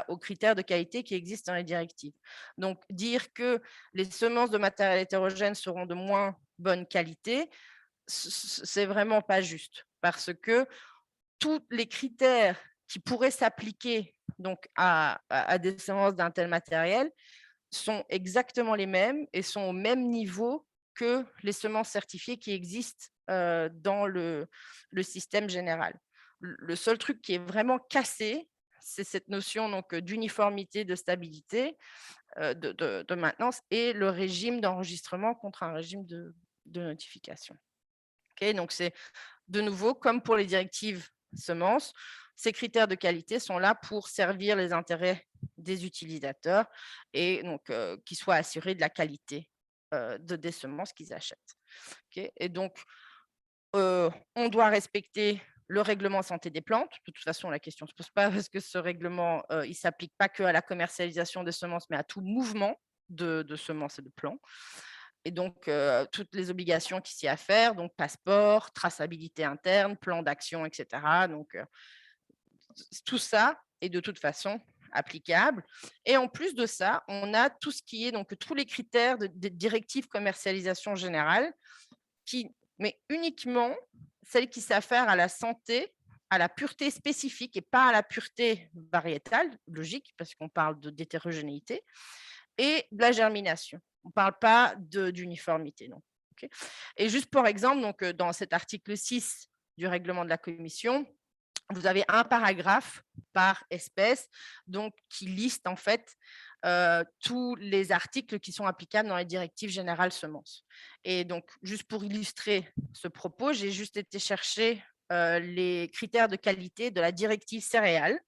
aux critères de qualité qui existent dans les directives. Donc, dire que les semences de matériel hétérogène seront de moins bonne qualité, c'est vraiment pas juste, parce que tous les critères qui pourraient s'appliquer donc à des semences d'un tel matériel sont exactement les mêmes et sont au même niveau que les semences certifiées qui existent dans le système général. Le seul truc qui est vraiment cassé, c'est cette notion d'uniformité, de stabilité, de maintenance et le régime d'enregistrement contre un régime de notification. Okay, donc, c'est de nouveau, comme pour les directives semences, ces critères de qualité sont là pour servir les intérêts des utilisateurs et donc qu'ils soient assurés de la qualité des semences qu'ils achètent. Okay, et donc, on doit respecter le règlement santé des plantes. De toute façon, la question ne se pose pas parce que ce règlement, il ne s'applique pas qu'à la commercialisation des semences, mais à tout mouvement de semences et de plants. Et donc, toutes les obligations qui s'y affairent, donc passeport, traçabilité interne, plan d'action, etc. Donc, tout ça est de toute façon applicable. Et en plus de ça, on a tout ce qui est, donc tous les critères de directives commercialisation générale, mais uniquement celles qui s'affairent à la santé, à la pureté spécifique et pas à la pureté variétale, logique, parce qu'on parle d'hétérogénéité, et de la germination. On ne parle pas d'uniformité, non. Okay. Et juste pour exemple, donc, dans cet article 6 du règlement de la Commission, vous avez un paragraphe par espèce donc, qui liste en fait tous les articles qui sont applicables dans les directives générales semences. Et donc, juste pour illustrer ce propos, j'ai juste été chercher les critères de qualité de la directive céréales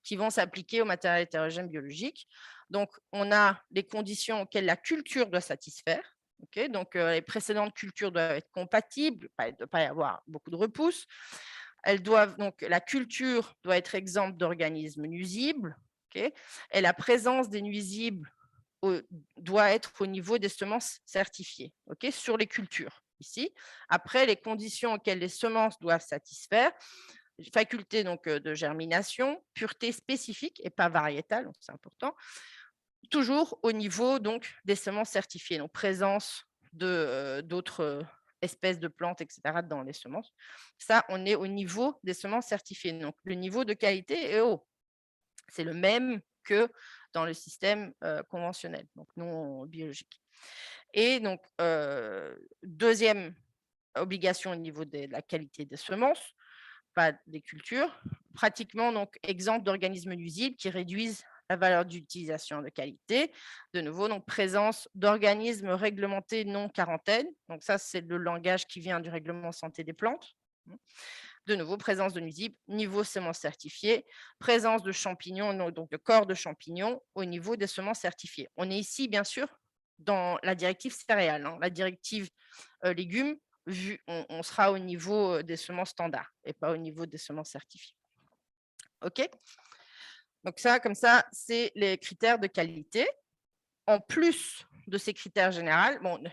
qui vont s'appliquer au matériel hétérogène biologique. Donc, on a les conditions auxquelles la culture doit satisfaire. Okay, donc, les précédentes cultures doivent être compatibles, il ne doit pas y avoir beaucoup de repousses. Donc, la culture doit être exempte d'organismes nuisibles. Okay, et la présence des nuisibles doit être au niveau des semences certifiées, okay, sur les cultures. Ici, après, les conditions auxquelles les semences doivent satisfaire, faculté donc, de germination, pureté spécifique et pas variétale, c'est important, toujours au niveau donc, des semences certifiées, donc présence d'autres espèces de plantes, etc. dans les semences. Ça, on est au niveau des semences certifiées, donc le niveau de qualité est haut. C'est le même que dans le système conventionnel, donc non biologique. Et donc, deuxième obligation au niveau de la qualité des semences, pas des cultures, pratiquement donc exempt d'organismes nuisibles qui réduisent la valeur d'utilisation de qualité. De nouveau, donc présence d'organismes réglementés non quarantaine. Donc ça, c'est le langage qui vient du règlement santé des plantes. De nouveau, présence de nuisibles, niveau semences certifiées, présence de champignons, donc de corps de champignons au niveau des semences certifiées. On est ici, bien sûr, dans la directive céréales. La directive légumes, on sera au niveau des semences standards et pas au niveau des semences certifiées. OK? Donc ça, comme ça, c'est les critères de qualité. En plus de ces critères généraux, bon,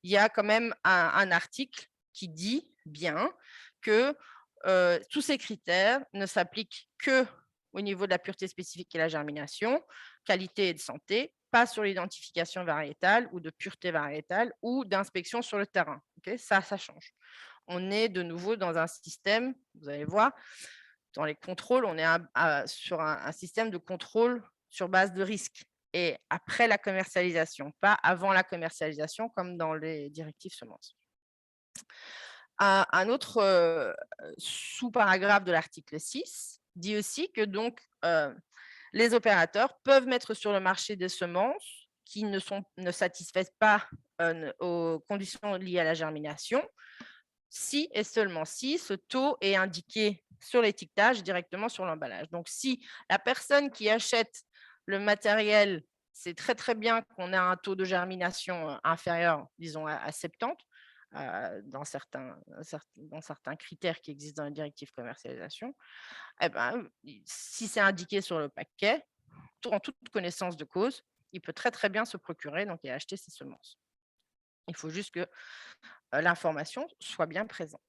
il y a quand même un article qui dit bien que tous ces critères ne s'appliquent qu'au niveau de la pureté spécifique et la germination, qualité et de santé, pas sur l'identification variétale ou de pureté variétale ou d'inspection sur le terrain. Okay, ça change. On est de nouveau dans un système, vous allez voir, dans les contrôles, on est sur un système de contrôle sur base de risque et après la commercialisation, pas avant la commercialisation comme dans les directives semences. Un autre sous-paragraphe de l'article 6 dit aussi que donc, les opérateurs peuvent mettre sur le marché des semences qui ne satisfaisent pas aux conditions liées à la germination, si et seulement si ce taux est indiqué sur l'étiquetage directement sur l'emballage. Donc, si la personne qui achète le matériel sait très très bien qu'on a un taux de germination inférieur, disons, à 70, dans certains critères qui existent dans la directive commercialisation, eh ben, si c'est indiqué sur le paquet, en toute connaissance de cause, il peut très très bien se procurer donc, et acheter ses semences. Il faut juste que l'information soit bien présente.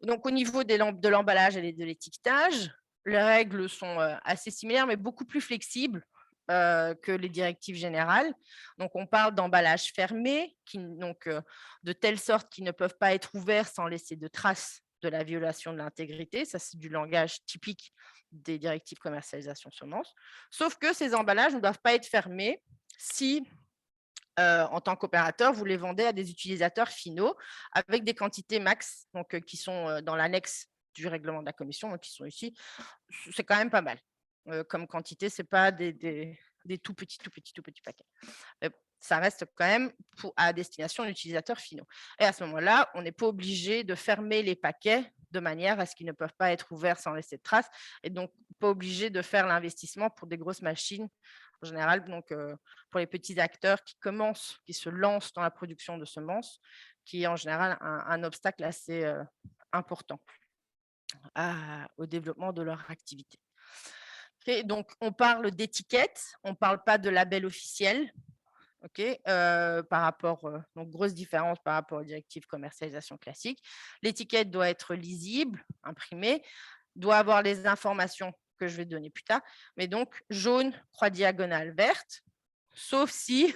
Donc, au niveau de l'emballage et de l'étiquetage, les règles sont assez similaires, mais beaucoup plus flexibles que les directives générales. Donc, on parle d'emballage fermé, de telle sorte qu'ils ne peuvent pas être ouverts sans laisser de traces de la violation de l'intégrité. Ça, c'est du langage typique des directives commercialisation semences. Sauf que ces emballages ne doivent pas être fermés si en tant qu'opérateur, vous les vendez à des utilisateurs finaux avec des quantités max donc, qui sont dans l'annexe du règlement de la commission, donc qui sont ici. C'est quand même pas mal. Comme quantité, ce n'est pas des tout petits paquets. Mais ça reste quand même à destination d'utilisateurs finaux. Et à ce moment-là, on n'est pas obligé de fermer les paquets de manière à ce qu'ils ne peuvent pas être ouverts sans laisser de traces, et donc pas obligé de faire l'investissement pour des grosses machines. En général, donc, pour les petits acteurs qui se lancent dans la production de semences, qui est en général un obstacle assez important au développement de leur activité. Okay, donc, on parle d'étiquette, on ne parle pas de label officiel. Okay, par rapport, donc grosse différence par rapport aux directives commercialisation classique. L'étiquette doit être lisible, imprimée, doit avoir les informations que je vais donner plus tard, mais donc jaune, croix diagonale verte, sauf si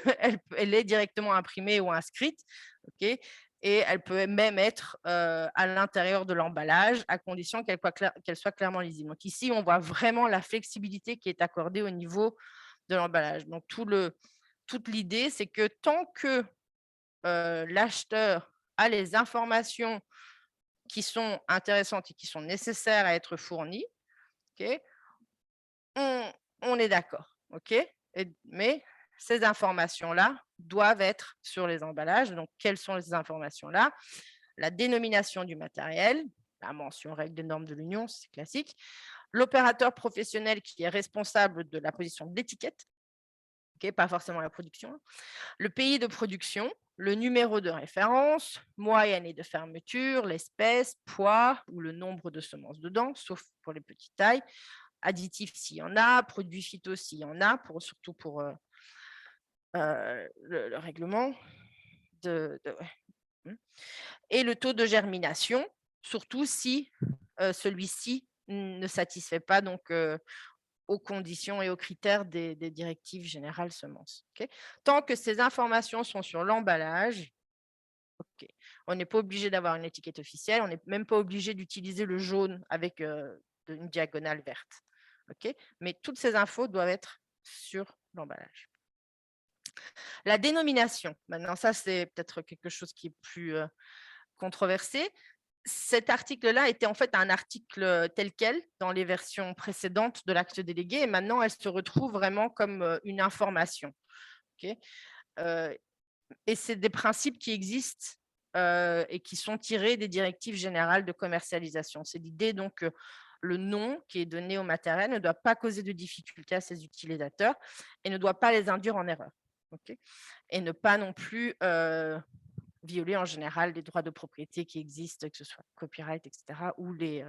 elle est directement imprimée ou inscrite, okay, et elle peut même être à l'intérieur de l'emballage, à condition qu'elle soit clairement lisible. Donc ici, on voit vraiment la flexibilité qui est accordée au niveau de l'emballage. Donc toute l'idée, c'est que tant que l'acheteur a les informations qui sont intéressantes et qui sont nécessaires à être fournies, okay, on est d'accord. Okay, mais ces informations-là doivent être sur les emballages. Donc, quelles sont ces informations-là? La dénomination du matériel, la mention règle des normes de l'Union, c'est classique. L'opérateur professionnel qui est responsable de la position de l'étiquette, okay, pas forcément la production. Le pays de production, le numéro de référence, mois et année de fermeture, l'espèce, poids ou le nombre de semences dedans, sauf pour les petites tailles, additifs s'il y en a, produits phyto s'il y en a, surtout pour le règlement. Et le taux de germination, surtout si celui-ci ne satisfait pas donc, aux conditions et aux critères des directives générales semences. Okay, tant que ces informations sont sur l'emballage, okay, on n'est pas obligé d'avoir une étiquette officielle, on n'est même pas obligé d'utiliser le jaune avec une diagonale verte. OK, mais toutes ces infos doivent être sur l'emballage. La dénomination, maintenant ça c'est peut-être quelque chose qui est plus controversé. Cet article-là était en fait un article tel quel dans les versions précédentes de l'acte délégué et maintenant elle se retrouve vraiment comme une information. Okay, et c'est des principes qui existent et qui sont tirés des directives générales de commercialisation. C'est l'idée donc que le nom qui est donné au matériel ne doit pas causer de difficultés à ses utilisateurs et ne doit pas les induire en erreur. Okay, et ne pas non plus violer en général les droits de propriété qui existent, que ce soit copyright, etc., ou les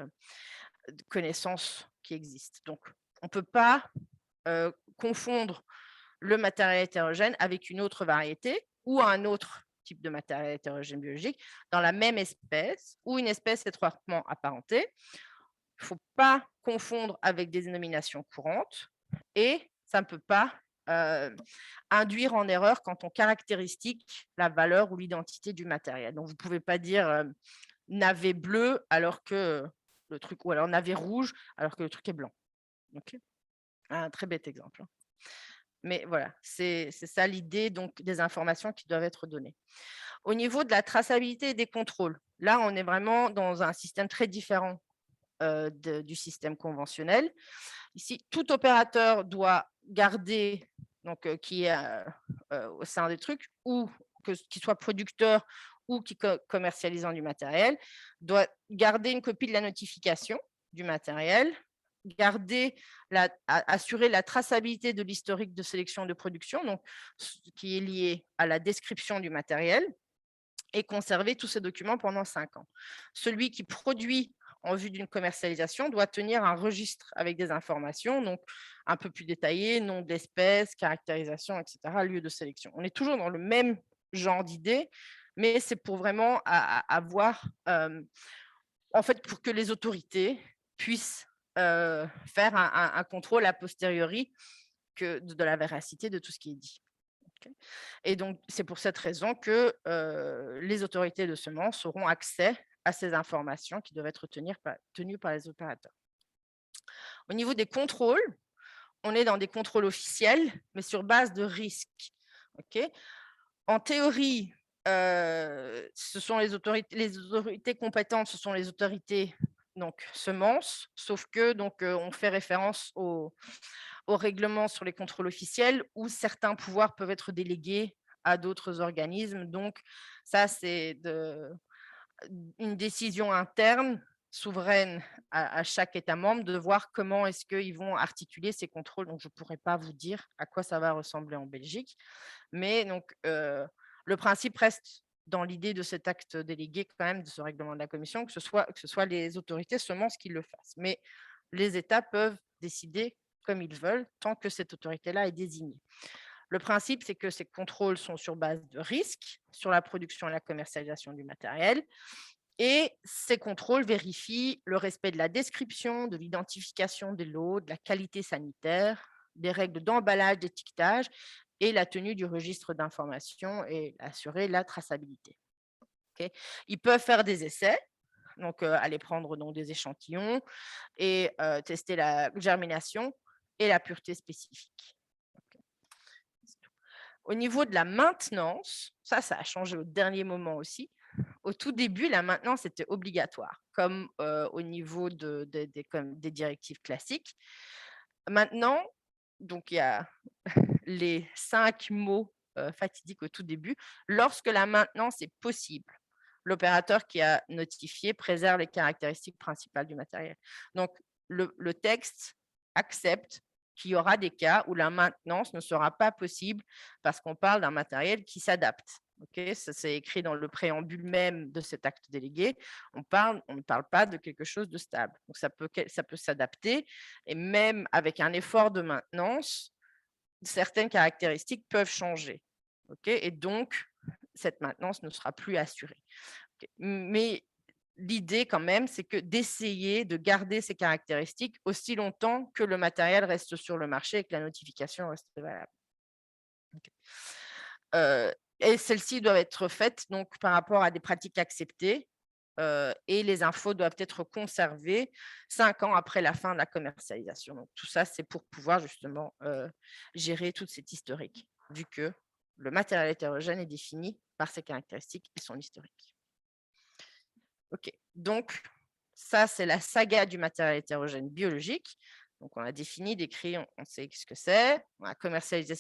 connaissances qui existent. Donc, on ne peut pas confondre le matériel hétérogène avec une autre variété ou un autre type de matériel hétérogène biologique dans la même espèce ou une espèce étroitement apparentée. Il ne faut pas confondre avec des dénominations courantes et ça ne peut pas induire en erreur quand on caractéristique la valeur ou l'identité du matériel. Donc, vous ne pouvez pas dire navet bleu alors que le truc, ou alors navet rouge alors que le truc est blanc. Okay, un très bête exemple. Mais voilà, c'est ça l'idée donc des informations qui doivent être données. Au niveau de la traçabilité et des contrôles, là, on est vraiment dans un système très différent du système conventionnel. Ici, tout opérateur doit garder, donc qui est au sein des trucs, ou qu'il soit producteur ou qui commercialisant du matériel, doit garder une copie de la notification du matériel, assurer la traçabilité de l'historique de sélection de production, donc qui est lié à la description du matériel, et conserver tous ces documents pendant 5 ans. Celui qui produit en vue d'une commercialisation doit tenir un registre avec des informations, donc un peu plus détaillées, nom d'espèce, caractérisation, etc., lieu de sélection. On est toujours dans le même genre d'idée, mais c'est pour vraiment avoir, en fait, pour que les autorités puissent faire un contrôle a posteriori de la véracité de tout ce qui est dit. Okay. Et donc, c'est pour cette raison que les autorités de semences auront accès à ces informations qui doivent être tenues par les opérateurs. Au niveau des contrôles, on est dans des contrôles officiels, mais sur base de risques. Okay. En théorie, ce sont les autorités compétentes, ce sont les autorités donc semences, sauf que donc on fait référence au règlement sur les contrôles officiels où certains pouvoirs peuvent être délégués à d'autres organismes. Donc ça, c'est une décision interne souveraine à chaque État membre de voir comment est-ce qu'ils vont articuler ces contrôles. Donc je ne pourrais pas vous dire à quoi ça va ressembler en Belgique, mais donc le principe reste dans l'idée de cet acte délégué quand même, de ce règlement de la Commission, que ce soit les autorités semences qui le fassent. Mais les États peuvent décider comme ils veulent, tant que cette autorité-là est désignée. Le principe, c'est que ces contrôles sont sur base de risques sur la production et la commercialisation du matériel. Et ces contrôles vérifient le respect de la description, de l'identification des lots, de la qualité sanitaire, des règles d'emballage, d'étiquetage et la tenue du registre d'information et assurer la traçabilité. Okay. Ils peuvent faire des essais, donc aller prendre donc, des échantillons et tester la germination et la pureté spécifique. Okay. Au niveau de la maintenance, ça a changé au dernier moment aussi. Au tout début, la maintenance était obligatoire, comme au niveau des directives classiques. Maintenant, donc il y a les 5 mots fatidiques au tout début. Lorsque la maintenance est possible, l'opérateur qui a notifié préserve les caractéristiques principales du matériel. Donc, le texte accepte qu'il y aura des cas où la maintenance ne sera pas possible parce qu'on parle d'un matériel qui s'adapte. Okay, ça, c'est écrit dans le préambule même de cet acte délégué. On ne parle pas de quelque chose de stable. Donc, ça peut s'adapter et même avec un effort de maintenance, certaines caractéristiques peuvent changer. Okay, et donc, cette maintenance ne sera plus assurée. Okay. Mais l'idée quand même, c'est que d'essayer de garder ces caractéristiques aussi longtemps que le matériel reste sur le marché et que la notification reste valable. Okay. Et celles-ci doivent être faites donc, par rapport à des pratiques acceptées et les infos doivent être conservées 5 ans après la fin de la commercialisation. Donc, tout ça, c'est pour pouvoir justement gérer toute cette historique, vu que le matériel hétérogène est défini par ses caractéristiques et son historique. OK, donc ça, c'est la saga du matériel hétérogène biologique. Donc, on a défini, décrit, on sait ce que c'est. On a commercialisé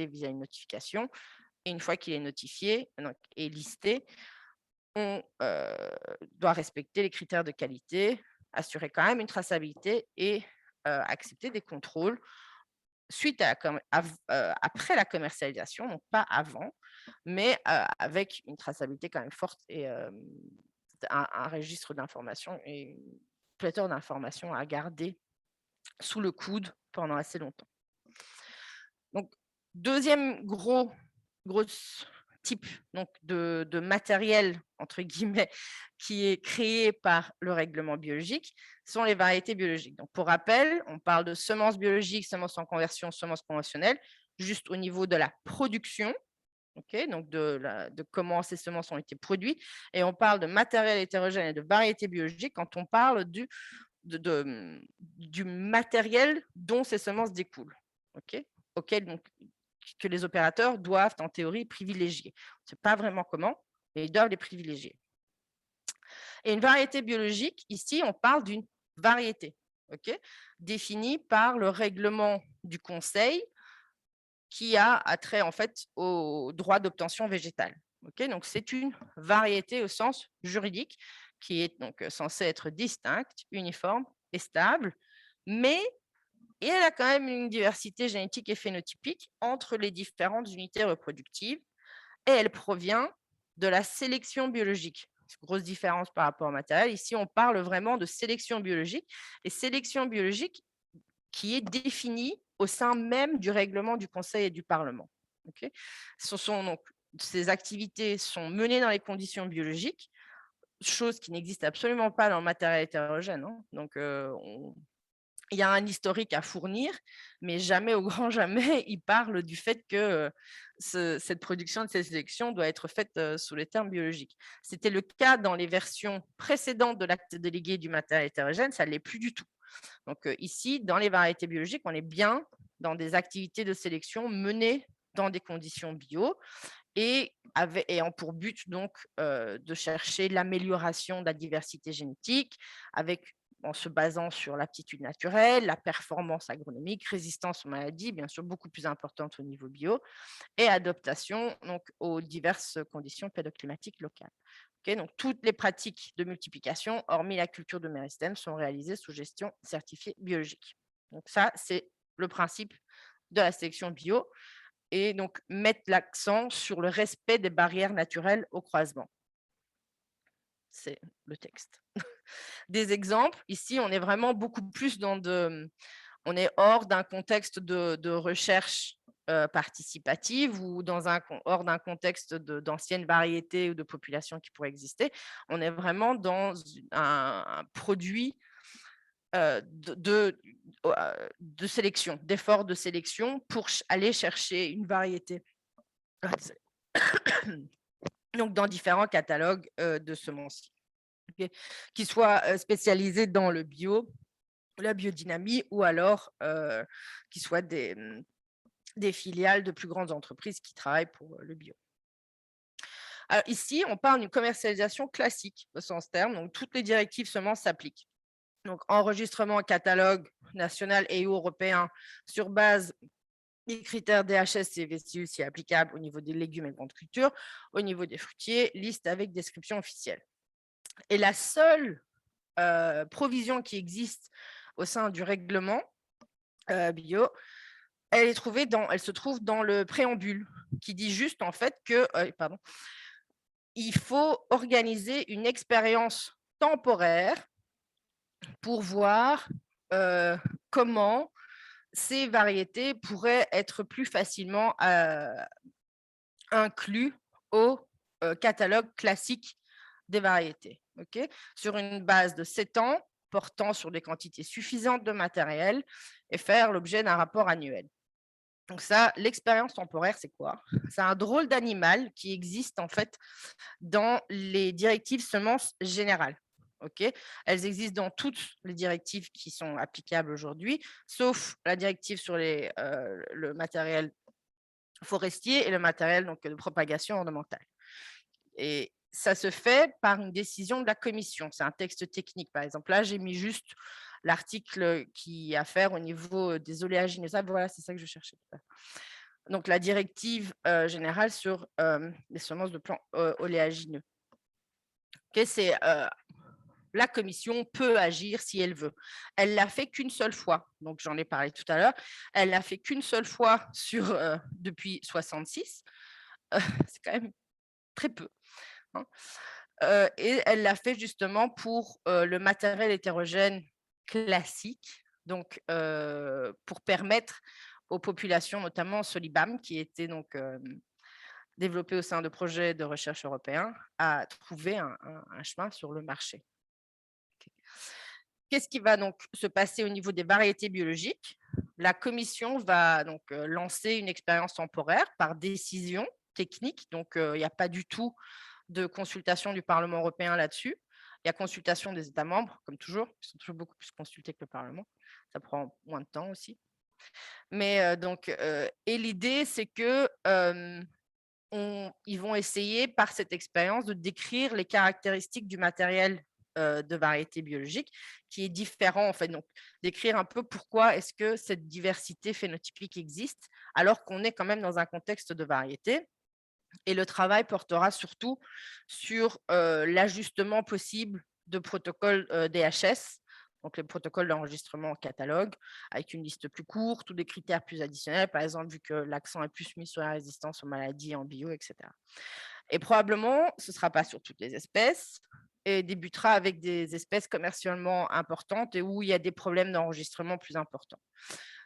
via une notification. Et une fois qu'il est notifié et listé, on doit respecter les critères de qualité, assurer quand même une traçabilité et accepter des contrôles suite après la commercialisation, donc pas avant, mais avec une traçabilité quand même forte et un registre d'informations et une pléthore d'informations à garder sous le coude pendant assez longtemps. Donc, deuxième gros type donc, de matériel, entre guillemets, qui est créé par le règlement biologique, sont les variétés biologiques. Donc, pour rappel, on parle de semences biologiques, semences en conversion, semences conventionnelles, juste au niveau de la production, okay, donc de comment ces semences ont été produites, et on parle de matériel hétérogène et de variétés biologiques quand on parle du matériel dont ces semences découlent, okay, auquel donc, que les opérateurs doivent en théorie privilégier. On ne sait pas vraiment comment, mais ils doivent les privilégier. Et une variété biologique, ici, on parle d'une variété, okay, définie par le règlement du Conseil qui a attrait en fait au droit d'obtention végétale. Okay, donc c'est une variété au sens juridique qui est donc censée être distincte, uniforme et stable, mais et elle a quand même une diversité génétique et phénotypique entre les différentes unités reproductives et elle provient de la sélection biologique. C'est une grosse différence par rapport au matériel. Ici, on parle vraiment de sélection biologique et sélection biologique qui est définie au sein même du règlement du Conseil et du Parlement. Okay, ces activités sont menées dans les conditions biologiques, chose qui n'existe absolument pas dans le matériel hétérogène. Hein. Donc, il y a un historique à fournir, mais jamais, au grand jamais, il parle du fait que cette production de ces sélections doit être faite sous les termes biologiques. C'était le cas dans les versions précédentes de l'acte délégué du matériel hétérogène, ça ne l'est plus du tout. Donc ici, dans les variétés biologiques, on est bien dans des activités de sélection menées dans des conditions bio et ayant pour but donc de chercher l'amélioration de la diversité génétique en se basant sur l'aptitude naturelle, la performance agronomique, résistance aux maladies, bien sûr beaucoup plus importante au niveau bio, et adaptation donc, aux diverses conditions pédoclimatiques locales. Okay, donc, toutes les pratiques de multiplication, hormis la culture de méristème, sont réalisées sous gestion certifiée biologique. Donc ça, c'est le principe de la sélection bio et donc mettre l'accent sur le respect des barrières naturelles au croisement. C'est le texte. Des exemples, ici, on est vraiment beaucoup plus on est hors d'un contexte de recherche participative ou hors d'un contexte d'anciennes variétés ou de populations qui pourraient exister. On est vraiment dans un produit de sélection, d'efforts de sélection pour aller chercher une variété. Donc, dans différents catalogues de semenciers, okay, qui soient spécialisés dans le bio, la biodynamie ou alors qui soient des filiales de plus grandes entreprises qui travaillent pour le bio. Alors ici, on parle d'une commercialisation classique au sens terme, donc toutes les directives semences s'appliquent. Donc enregistrement catalogue national et européen sur base des critères DHS et VCU si applicable au niveau des légumes et de grandes cultures, au niveau des fruitiers, liste avec description officielle. Et la seule provision qui existe au sein du règlement bio, elle se trouve dans le préambule qui dit juste en fait que il faut organiser une expérience temporaire pour voir comment ces variétés pourraient être plus facilement inclus au catalogue classique des variétés, okay, sur une base de 7 ans, portant sur des quantités suffisantes de matériel et faire l'objet d'un rapport annuel. Donc ça, l'expérience temporaire, c'est quoi? C'est un drôle d'animal qui existe en fait dans les directives semences générales. Elles existent dans toutes les directives qui sont applicables aujourd'hui, sauf la directive sur le matériel forestier et le matériel donc, de propagation ornementale. Et ça se fait par une décision de la commission. C'est un texte technique, par exemple. Là, j'ai mis juste l'article qui a à faire au niveau des oléagineux. Voilà, c'est ça que je cherchais. Donc, la directive générale sur les semences de plants oléagineux. C'est la commission peut agir si elle veut. Elle l'a fait qu'une seule fois. Donc, j'en ai parlé tout à l'heure. Elle l'a fait qu'une seule fois depuis 66. C'est quand même très peu. Et elle l'a fait justement pour le matériel hétérogène classique, donc pour permettre aux populations, notamment Solibam, qui était donc développé au sein de projets de recherche européens, à trouver un chemin sur le marché. Qu'est-ce qui va donc se passer au niveau des variétés biologiques? La commission va donc lancer une expérience temporaire par décision technique, donc il n'y a pas du tout de consultation du Parlement européen là-dessus. Il y a consultation des États membres, comme toujours. Ils sont toujours beaucoup plus consultés que le Parlement. Ça prend moins de temps aussi. Mais et l'idée, c'est que ils vont essayer par cette expérience de décrire les caractéristiques du matériel de variété biologique qui est différent en fait. Donc, décrire un peu pourquoi est-ce que cette diversité phénotypique existe alors qu'on est quand même dans un contexte de variété. Et le travail portera surtout sur l'ajustement possible de protocoles DHS, donc les protocoles d'enregistrement en catalogue, avec une liste plus courte ou des critères plus additionnels, par exemple, vu que l'accent est plus mis sur la résistance aux maladies en bio, etc. Et probablement, ce ne sera pas sur toutes les espèces, et débutera avec des espèces commercialement importantes et où il y a des problèmes d'enregistrement plus importants.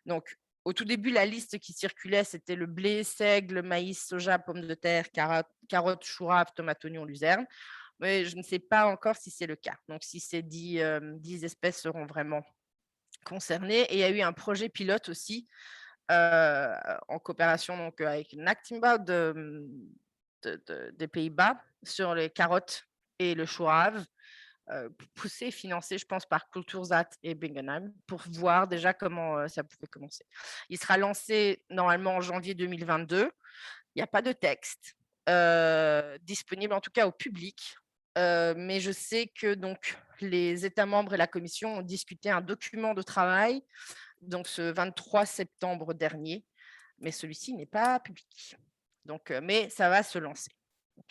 Donc, au tout début, la liste qui circulait, c'était le blé, seigle, maïs, soja, pommes de terre, carottes, choux raves, tomates, oignons, luzerne. Mais je ne sais pas encore si c'est le cas. Donc, si ces 10 espèces seront vraiment concernées. Et il y a eu un projet pilote aussi en coopération donc, avec Nactimba des Pays-Bas sur les carottes et le chou rave, poussé, financé, je pense, par Kulturzat et Bingenheim, pour voir déjà comment ça pouvait commencer. Il sera lancé normalement en janvier 2022. Il n'y a pas de texte disponible, en tout cas au public. Mais je sais que donc, les États membres et la Commission ont discuté un document de travail donc, ce 23 septembre dernier, mais celui-ci n'est pas public. Donc, mais ça va se lancer.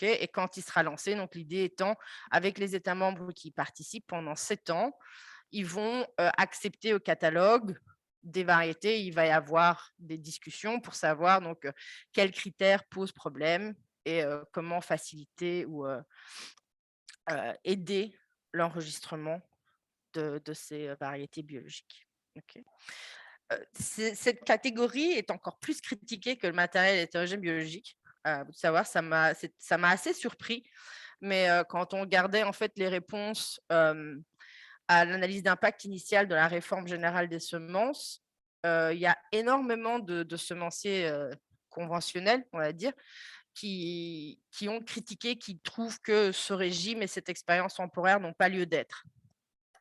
Et quand il sera lancé, donc l'idée étant, avec les États membres qui y participent pendant 7 ans, ils vont accepter au catalogue des variétés. Il va y avoir des discussions pour savoir donc, quels critères posent problème et comment faciliter ou aider l'enregistrement de ces variétés biologiques. Cette catégorie est encore plus critiquée que le matériel hétérogène biologique. Savoir, ça m'a assez surpris. Mais quand on regardait en fait les réponses à l'analyse d'impact initiale de la réforme générale des semences, il y a énormément de semenciers conventionnels, on va dire, qui ont critiqué, qui trouvent que ce régime et cette expérience temporaire n'ont pas lieu d'être.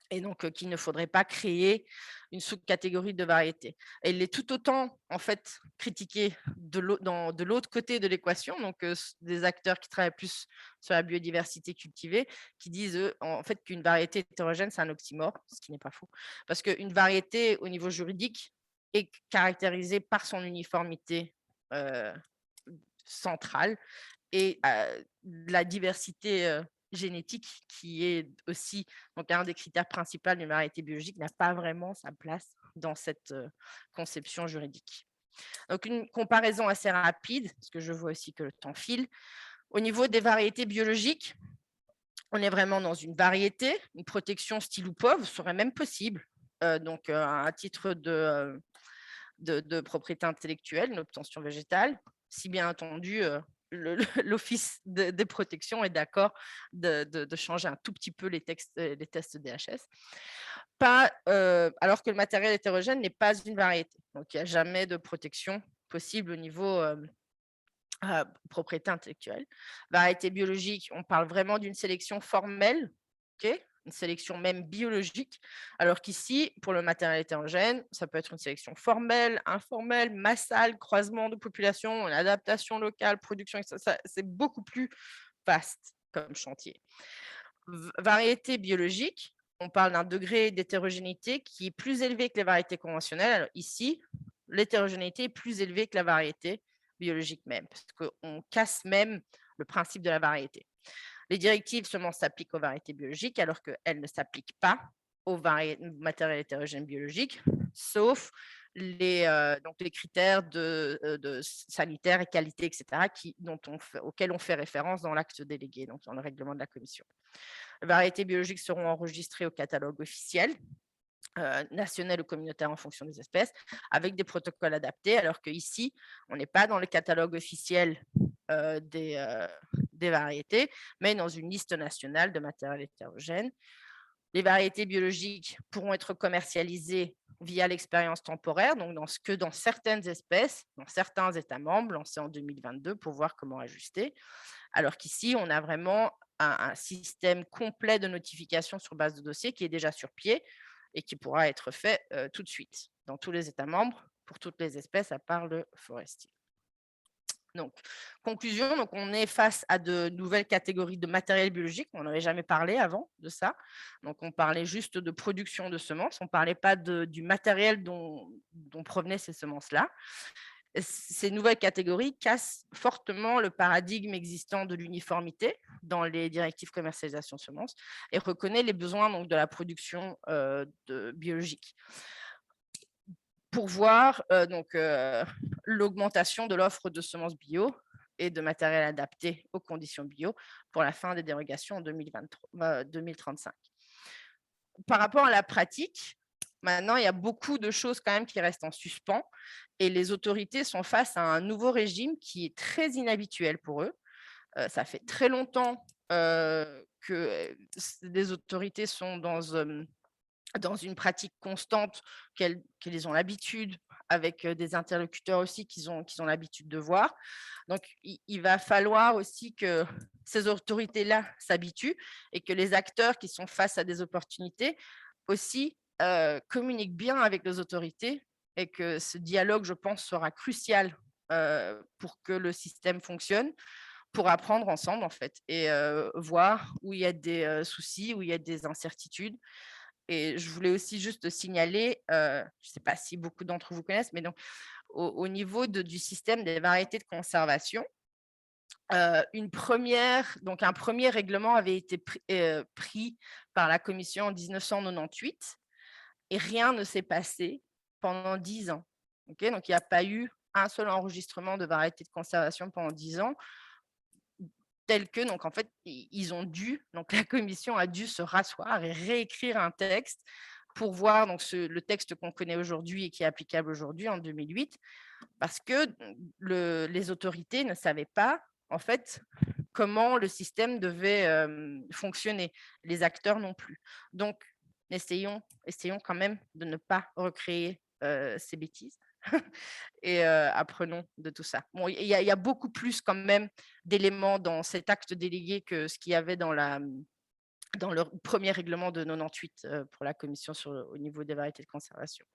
Et donc qu'il ne faudrait pas créer une sous-catégorie de variété. Et il est tout autant en fait critiqué de l'autre côté de l'équation, donc des acteurs qui travaillent plus sur la biodiversité cultivée, qui disent eux, en fait qu'une variété hétérogène, c'est un oxymore, ce qui n'est pas faux. Parce qu'une variété au niveau juridique est caractérisée par son uniformité centrale et la diversité génétique, qui est aussi donc, un des critères principaux d'une variété biologique, n'a pas vraiment sa place dans cette conception juridique. Donc, une comparaison assez rapide, parce que je vois aussi que le temps file. Au niveau des variétés biologiques, on est vraiment dans une variété, une protection style ou pauvre serait même possible. Donc, à titre de propriété intellectuelle, une obtention végétale, si bien entendu l'Office des protections est d'accord de changer un tout petit peu les tests DHS. Alors que le matériel hétérogène n'est pas une variété. Donc, il n'y a jamais de protection possible au niveau propriété intellectuelle. Variété biologique, on parle vraiment d'une sélection formelle, une sélection même biologique, alors qu'ici, pour le matériel hétérogène, ça peut être une sélection formelle, informelle, massale, croisement de population, adaptation locale, production, c'est beaucoup plus vaste comme chantier. Variété biologique, on parle d'un degré d'hétérogénéité qui est plus élevé que les variétés conventionnelles. Alors ici, l'hétérogénéité est plus élevée que la variété biologique même, parce qu'on casse même le principe de la variété. Les directives semences s'appliquent aux variétés biologiques, alors qu'elles ne s'appliquent pas aux matériels hétérogènes biologiques, sauf les critères de sanitaire et qualité, etc., auxquels on fait référence dans l'acte délégué, donc dans le règlement de la commission. Les variétés biologiques seront enregistrées au catalogue officiel, national ou communautaire en fonction des espèces, avec des protocoles adaptés, alors qu'ici, on n'est pas dans le catalogue officiel des variétés, mais dans une liste nationale de matériel hétérogène. Les variétés biologiques pourront être commercialisées via l'expérience temporaire, donc dans certaines espèces, dans certains États membres, lancés en 2022 pour voir comment ajuster, alors qu'ici, on a vraiment un système complet de notification sur base de dossier qui est déjà sur pied et qui pourra être fait tout de suite dans tous les États membres pour toutes les espèces à part le forestier. Donc, conclusion, donc on est face à de nouvelles catégories de matériel biologique. On n'avait jamais parlé avant de ça. Donc, on parlait juste de production de semences. On ne parlait pas du matériel dont provenaient ces semences-là. Ces nouvelles catégories cassent fortement le paradigme existant de l'uniformité dans les directives commercialisation semences et reconnaît les besoins donc, de la production biologique. Pour voir l'augmentation de l'offre de semences bio et de matériel adapté aux conditions bio pour la fin des dérogations en 2035. Par rapport à la pratique, maintenant, il y a beaucoup de choses quand même qui restent en suspens et les autorités sont face à un nouveau régime qui est très inhabituel pour eux. Ça fait très longtemps que les autorités sont dans une pratique constante qu'ils ont l'habitude, avec des interlocuteurs aussi qu'ils ont l'habitude de voir. Donc, il va falloir aussi que ces autorités-là s'habituent et que les acteurs qui sont face à des opportunités aussi communiquent bien avec les autorités et que ce dialogue, je pense, sera crucial pour que le système fonctionne, pour apprendre ensemble, en fait, et voir où il y a des soucis, où il y a des incertitudes. Et je voulais aussi juste signaler, je ne sais pas si beaucoup d'entre vous connaissent, mais donc, au niveau du système des variétés de conservation, un premier règlement avait été pris par la Commission en 1998 et rien ne s'est passé pendant 10 ans. Donc, il n'y a pas eu un seul enregistrement de variétés de conservation pendant 10 ans. Tel que, donc en fait, la commission a dû se rasseoir et réécrire un texte pour voir le texte qu'on connaît aujourd'hui et qui est applicable aujourd'hui en 2008, parce que les autorités ne savaient pas, en fait, comment le système devait fonctionner, les acteurs non plus. Donc, essayons quand même de ne pas recréer ces bêtises. Et apprenons de tout ça. Bon, il y a beaucoup plus quand même d'éléments dans cet acte délégué que ce qu'il y avait dans le premier règlement de 98 pour la commission au niveau des variétés de conservation.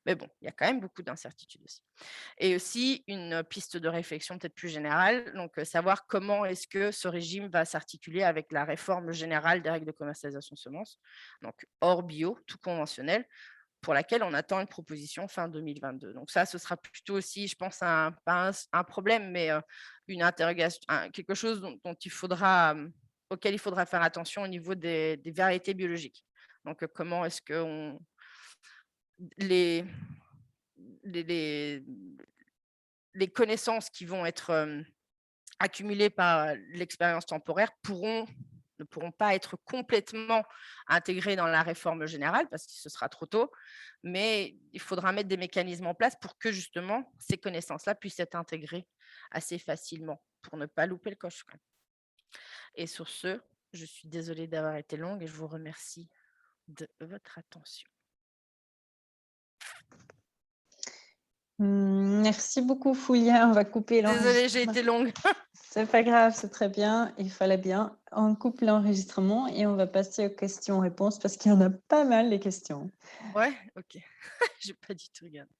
Mais bon, il y a quand même beaucoup d'incertitudes aussi. Et aussi une piste de réflexion peut-être plus générale, donc savoir comment est-ce que ce régime va s'articuler avec la réforme générale des règles de commercialisation de semences, donc hors bio, tout conventionnel, pour laquelle on attend une proposition fin 2022. Donc ça, ce sera plutôt aussi, je pense, pas un problème, mais une interrogation, quelque chose auquel il faudra faire attention au niveau des variétés biologiques. Donc, comment est-ce que les connaissances qui vont être accumulées par l'expérience temporaire ne pourront pas être complètement intégrées dans la réforme générale parce que ce sera trop tôt, mais il faudra mettre des mécanismes en place pour que justement ces connaissances-là puissent être intégrées assez facilement pour ne pas louper le coche. Et sur ce, je suis désolée d'avoir été longue et je vous remercie de votre attention. Merci beaucoup, Foulia. On va couper Désolée, j'ai l'enregistrement. été longue. C'est pas grave, c'est très bien. Il fallait bien. On coupe l'enregistrement et on va passer aux questions-réponses parce qu'il y en a pas mal, les questions. Ouais, ok. J'ai pas du tout regardé.